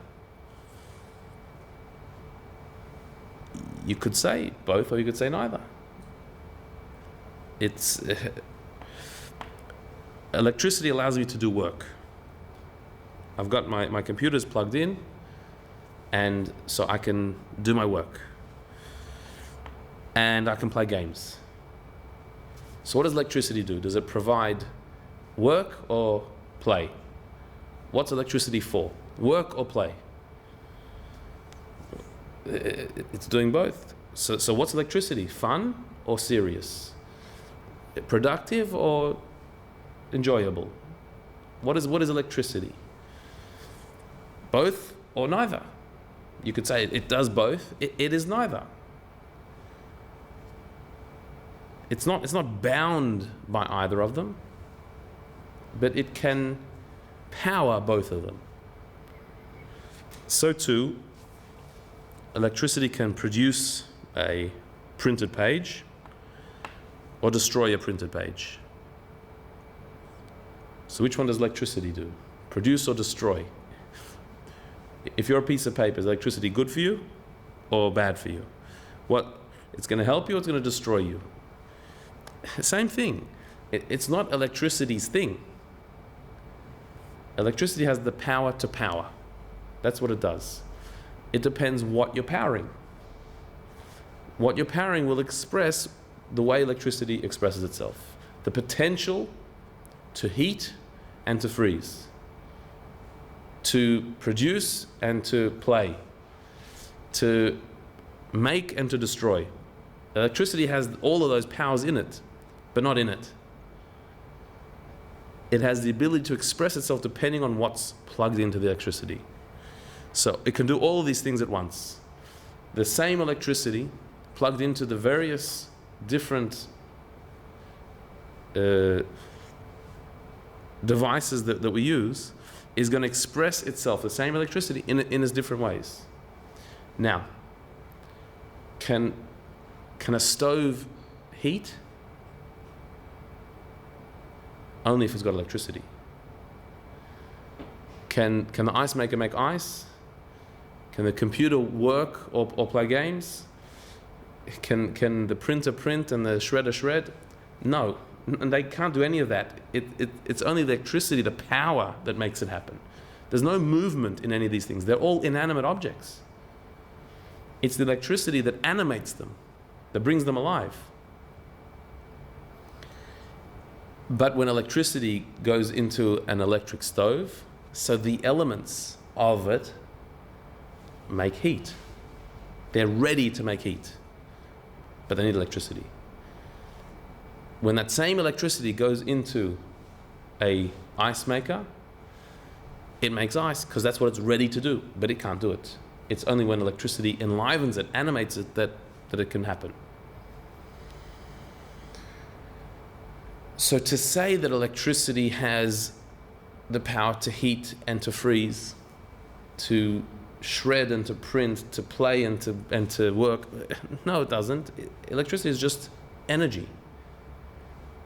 You could say both or you could say neither. Electricity allows me to do work. I've got my computer's plugged in, and so I can do my work. And I can play games. So what does electricity do? Does it provide work or play? What's electricity for? Work or play? It's doing both. So what's electricity? Fun or serious? Productive or enjoyable? What is electricity? Both or neither? You could say it does both. It is neither. It's not bound by either of them, but it can power both of them. So too, electricity can produce a printed page or destroy a printed page. So which one does electricity do? Produce or destroy? If you're a piece of paper, is electricity good for you or bad for you? What? It's going to help you or it's going to destroy you? Same thing. It's not electricity's thing. Electricity has the power to power. That's what it does. It depends what you're powering. What you're powering will express the way electricity expresses itself. The potential to heat and to freeze, to produce and to play, to make and to destroy. Electricity has all of those powers in it, but not in it. it has the ability to express itself depending on what's plugged into the electricity. So it can do all of these things at once. The same electricity plugged into the various different devices that we use is going to express itself, the same electricity, in its different ways. Now, can a stove heat? Only if it's got electricity. Can the ice maker make ice? Can the computer work or play games? Can the printer print and the shredder shred? No, and they can't do any of that. It's only the electricity, the power, that makes it happen. There's no movement in any of these things. They're all inanimate objects. It's the electricity that animates them, that brings them alive. But when electricity goes into an electric stove, so the elements of it make heat. They're ready to make heat, but they need electricity. When that same electricity goes into a ice maker, it makes ice because that's what it's ready to do, but it can't do it. It's only when electricity enlivens it, animates it, that it can happen. So to say that electricity has the power to heat and to freeze, to shred and to print, to play and to work, no, it doesn't. Electricity is just energy.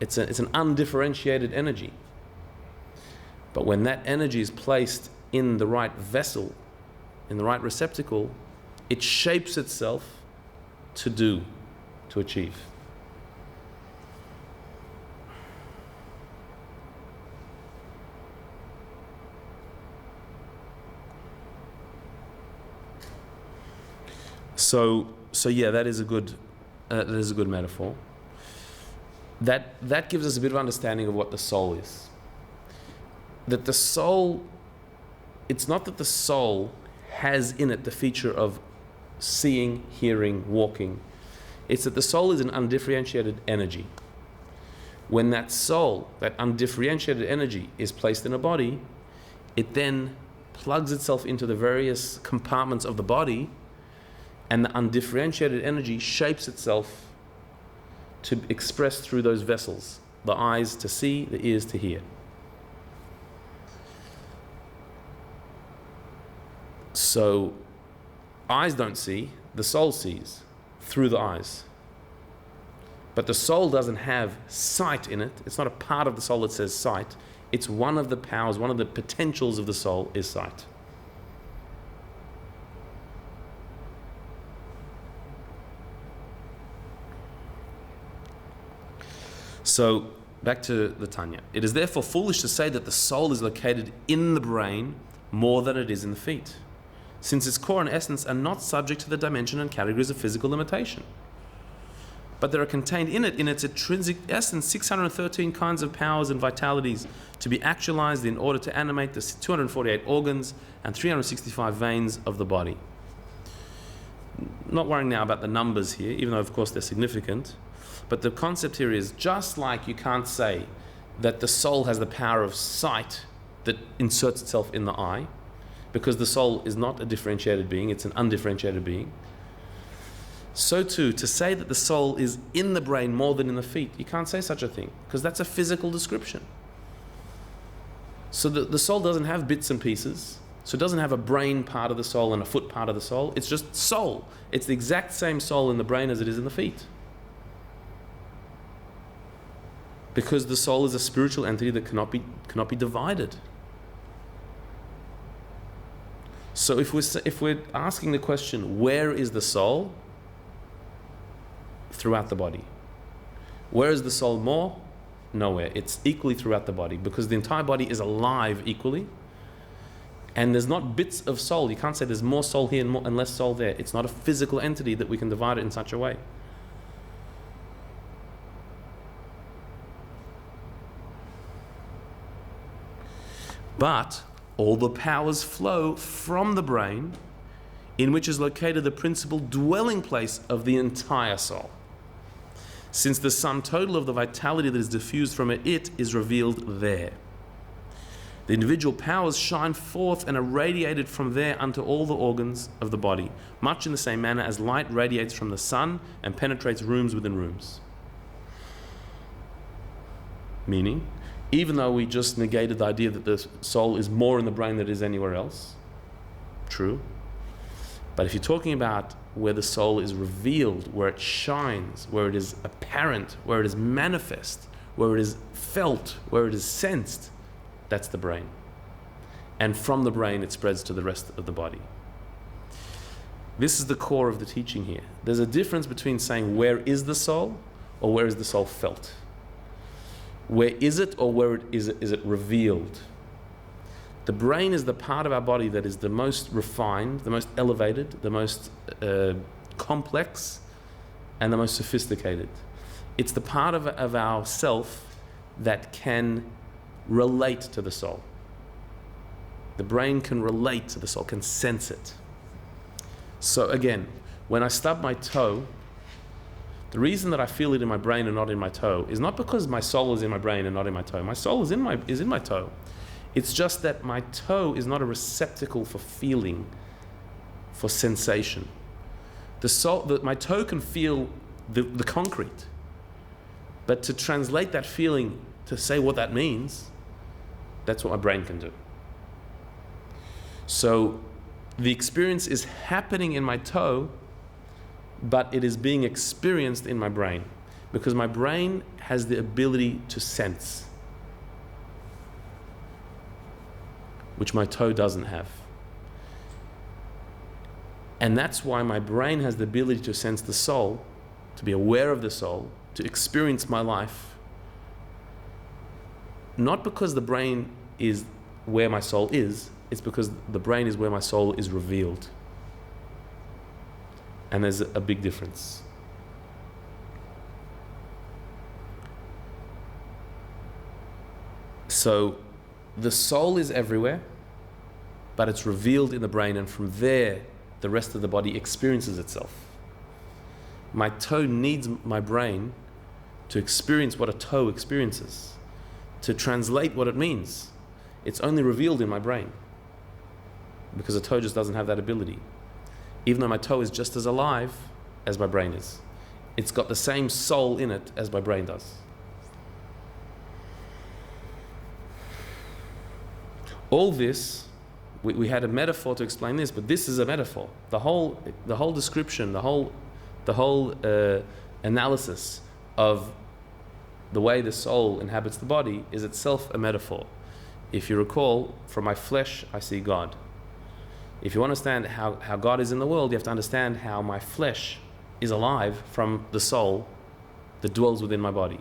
It's an undifferentiated energy. But when that energy is placed in the right vessel, in the right receptacle, it shapes itself to achieve. So yeah, that is a good metaphor. That gives us a bit of understanding of what the soul is. That the soul, it's not that the soul has in it the feature of seeing, hearing, walking. It's that the soul is an undifferentiated energy. When that soul, that undifferentiated energy, is placed in a body, it then plugs itself into the various compartments of the body, and the undifferentiated energy shapes itself to express through those vessels. The eyes to see, the ears to hear. So, eyes don't see, the soul sees through the eyes. But the soul doesn't have sight in it. It's not a part of the soul that says sight. It's one of the powers, one of the potentials of the soul is sight. So, back to the Tanya. It is therefore foolish to say that the soul is located in the brain more than it is in the feet, since its core and essence are not subject to the dimension and categories of physical limitation. But there are contained in it, in its intrinsic essence, 613 kinds of powers and vitalities to be actualized in order to animate the 248 organs and 365 veins of the body. Not worrying now about the numbers here, even though of course they're significant. But the concept here is, just like you can't say that the soul has the power of sight that inserts itself in the eye, because the soul is not a differentiated being, it's an undifferentiated being. So too, to say that the soul is in the brain more than in the feet, you can't say such a thing, because that's a physical description. So the soul doesn't have bits and pieces, so it doesn't have a brain part of the soul and a foot part of the soul, it's just soul. It's the exact same soul in the brain as it is in the feet. Because the soul is a spiritual entity that cannot be divided. So if we're asking the question, where is the soul? Throughout the body. Where is the soul more? Nowhere. It's equally throughout the body, because the entire body is alive equally, and there's not bits of soul. You can't say there's more soul here and less soul there. It's not a physical entity that we can divide it in such a way. But all the powers flow from the brain, in which is located the principal dwelling place of the entire soul, since the sum total of the vitality that is diffused from it is revealed there. The individual powers shine forth and are radiated from there unto all the organs of the body, much in the same manner as light radiates from the sun and penetrates rooms within rooms. Meaning, even though we just negated the idea that the soul is more in the brain than it is anywhere else, true, but if you're talking about where the soul is revealed, where it shines, where it is apparent, where it is manifest, where it is felt, where it is sensed, that's the brain. And from the brain it spreads to the rest of the body. This is the core of the teaching here. There's a difference between saying where is the soul or where is the soul felt. Where is it or where is it revealed? The brain is the part of our body that is the most refined, the most elevated, the most complex, and the most sophisticated. It's the part of our self that can relate to the soul. The brain can relate to the soul, can sense it. So again, when I stub my toe, the reason that I feel it in my brain and not in my toe is not because my soul is in my brain and not in my toe. My soul is in my toe. It's just that my toe is not a receptacle for feeling, for sensation. My toe can feel the concrete, but to translate that feeling, to say what that means, that's what my brain can do. So the experience is happening in my toe, but it is being experienced in my brain, because my brain has the ability to sense, which my toe doesn't have. And that's why my brain has the ability to sense the soul, to be aware of the soul, to experience my life, not because the brain is where my soul is, it's because the brain is where my soul is revealed. And there's a big difference. So the soul is everywhere, but it's revealed in the brain, and from there the rest of the body experiences itself. My toe needs my brain to experience what a toe experiences, to translate what it means. It's only revealed in my brain, because a toe just doesn't have that ability. Even though my toe is just as alive as my brain is. It's got the same soul in it as my brain does. All this, we had a metaphor to explain this, but this is a metaphor. The whole description, the whole analysis of the way the soul inhabits the body is itself a metaphor. If you recall, from my flesh I see God. If you understand how God is in the world, you have to understand how my flesh is alive from the soul that dwells within my body.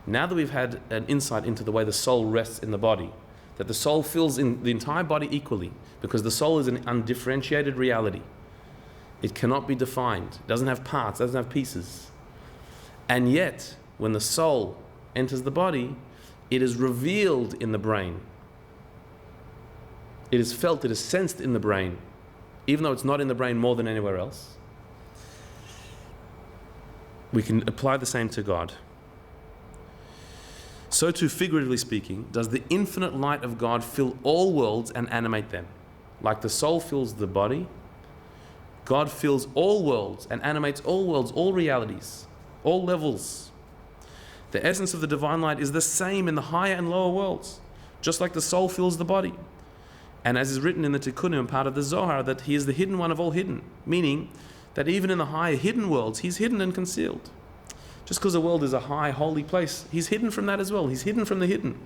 Now that we've had an insight into the way the soul rests in the body, that the soul fills in the entire body equally, because the soul is an undifferentiated reality. It cannot be defined. It doesn't have parts, doesn't have pieces. And yet, when the soul enters the body, it is revealed in the brain. It is felt, it is sensed in the brain, even though it's not in the brain more than anywhere else. We can apply the same to God. So too, figuratively speaking, does the infinite light of God fill all worlds and animate them. Like the soul fills the body, God fills all worlds and animates all worlds, all realities, all levels. The essence of the divine light is the same in the higher and lower worlds, just like the soul fills the body. And as is written in the Tikkunim, part of the Zohar, that he is the hidden one of all hidden, meaning that even in the higher hidden worlds, he's hidden and concealed. Just because the world is a high, holy place, he's hidden from that as well. He's hidden from the hidden.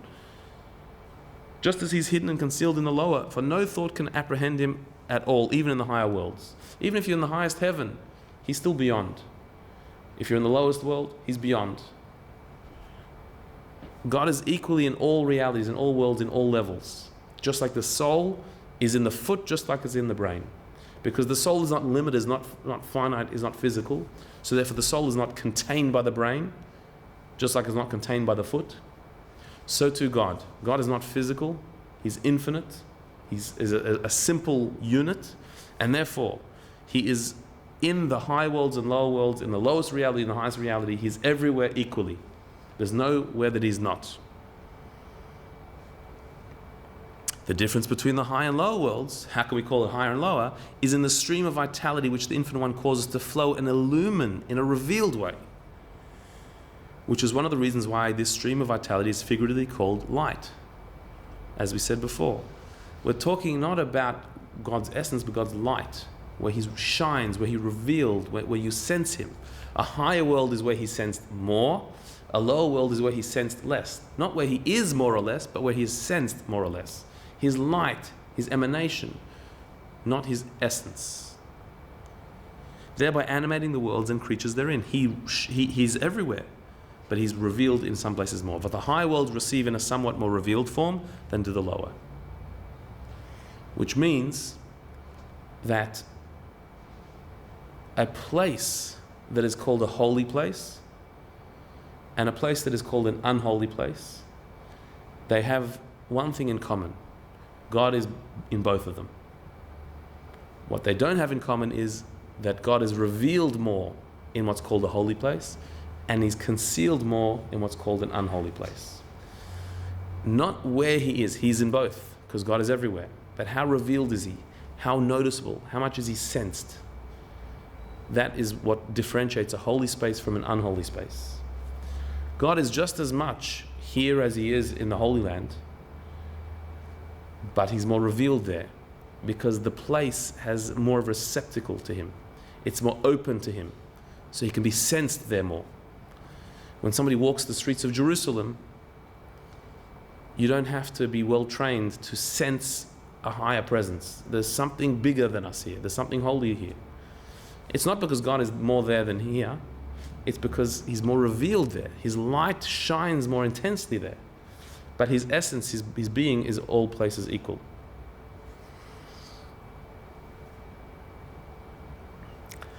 Just as he's hidden and concealed in the lower, for no thought can apprehend him at all, even in the higher worlds. Even if you're in the highest heaven, he's still beyond. If you're in the lowest world, he's beyond. God is equally in all realities, in all worlds, in all levels. Just like the soul is in the foot, just like it's in the brain. Because the soul is not limited, is not finite, is not physical. So therefore the soul is not contained by the brain, just like it's not contained by the foot. So too God. God is not physical, he's infinite, he's a simple unit, and therefore he is in the high worlds and lower worlds, in the lowest reality and the highest reality. He's everywhere equally. There's nowhere that he's not. The difference between the high and lower worlds, how can we call it higher and lower, is in the stream of vitality which the Infinite One causes to flow and illumine in a revealed way. Which is one of the reasons why this stream of vitality is figuratively called light. As we said before, we're talking not about God's essence, but God's light, where He shines, where He revealed, where you sense Him. A higher world is where He sensed more. A lower world is where He sensed less. Not where He is more or less, but where He is sensed more or less. His light, His emanation, not His essence. Thereby animating the worlds and creatures therein. He's everywhere, but He's revealed in some places more. But the higher worlds receive in a somewhat more revealed form than do the lower. Which means that a place that is called a holy place and a place that is called an unholy place, they have one thing in common. God is in both of them. What they don't have in common is that God is revealed more in what's called a holy place, and He's concealed more in what's called an unholy place. Not where He is. He's in both, because God is everywhere. But how revealed is He? How noticeable? How much is He sensed? That is what differentiates a holy space from an unholy space. God is just as much here as He is in the Holy Land, but He's more revealed there because the place has more of a receptacle to Him. It's more open to Him, so He can be sensed there more. When somebody walks the streets of Jerusalem, you don't have to be well trained to sense a higher presence. There's something bigger than us here. There's something holier here. It's not because God is more there than here. It's because He's more revealed there. His light shines more intensely there. But His essence, His being, is all places equal.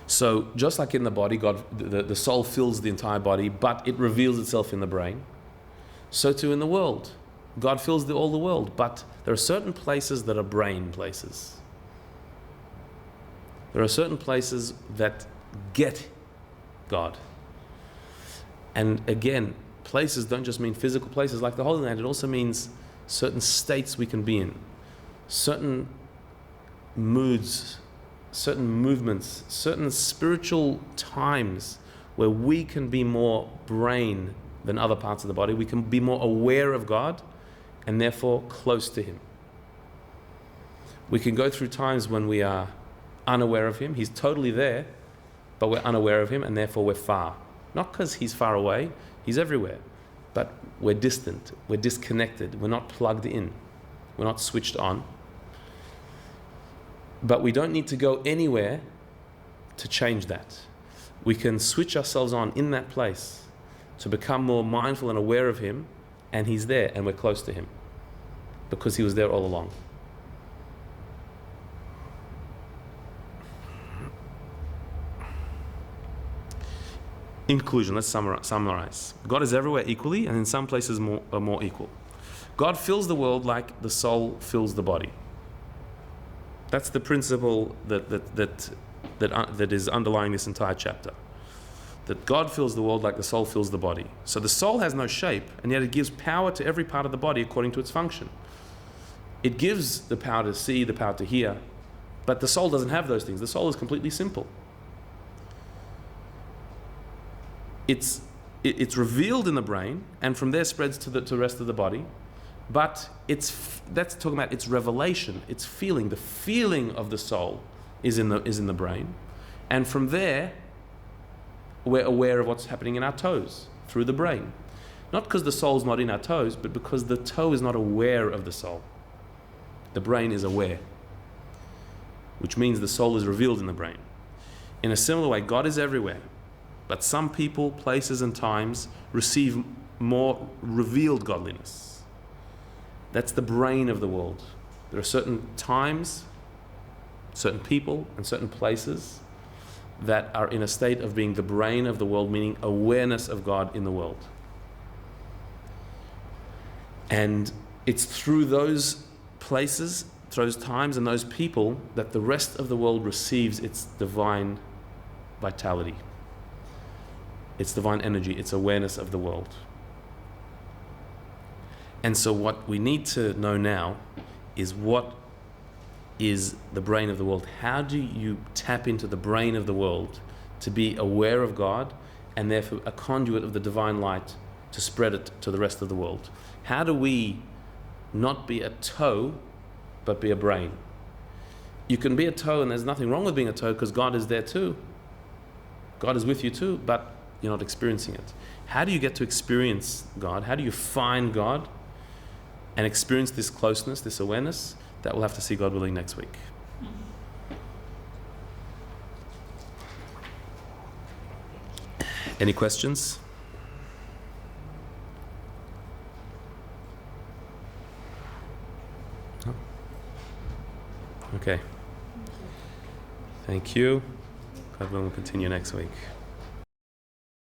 So just like in the body, God, the soul fills the entire body, but it reveals itself in the brain. So too in the world. God fills all the world, but there are certain places that are brain places. There are certain places that get God. And again, places don't just mean physical places like the Holy Land. It also means certain states we can be in, certain moods, certain movements, certain spiritual times where we can be more brain than other parts of the body. We can be more aware of God and therefore close to Him. We can go through times when we are unaware of Him. He's totally there, but we're unaware of Him and therefore we're far. Not because He's far away, He's everywhere, but we're distant, we're disconnected, we're not plugged in, we're not switched on. But we don't need to go anywhere to change that. We can switch ourselves on in that place to become more mindful and aware of Him, and He's there and we're close to Him because He was there all along. In conclusion, let's summarize. God is everywhere equally, and in some places more equal. God fills the world like the soul fills the body. That's the principle that is underlying this entire chapter. That God fills the world like the soul fills the body. So the soul has no shape, and yet it gives power to every part of the body according to its function. It gives the power to see, the power to hear, but the soul doesn't have those things. The soul is completely simple. It's revealed in the brain, and from there spreads to the rest of the body. But that's talking about its revelation, its feeling. The feeling of the soul is in the brain, and from there we're aware of what's happening in our toes through the brain. Not because the soul's not in our toes, but because the toe is not aware of the soul. The brain is aware, which means the soul is revealed in the brain. In a similar way, God is everywhere. But some people, places, and times receive more revealed godliness. That's the brain of the world. There are certain times, certain people, and certain places that are in a state of being the brain of the world, meaning awareness of God in the world. And it's through those places, those times, and those people that the rest of the world receives its divine vitality. It's divine energy, it's awareness of the world. And so what we need to know now is what is the brain of the world. How do you tap into the brain of the world to be aware of God and therefore a conduit of the divine light to spread it to the rest of the world? How do we not be a toe but be a brain? You can be a toe and there's nothing wrong with being a toe because God is there too. God is with you too, but you're not experiencing it. How do you get to experience God? How do you find God and experience this closeness, this awareness? That we'll have to see, God willing, next week. Any questions? No? Okay. Thank you. God willing, we'll continue next week.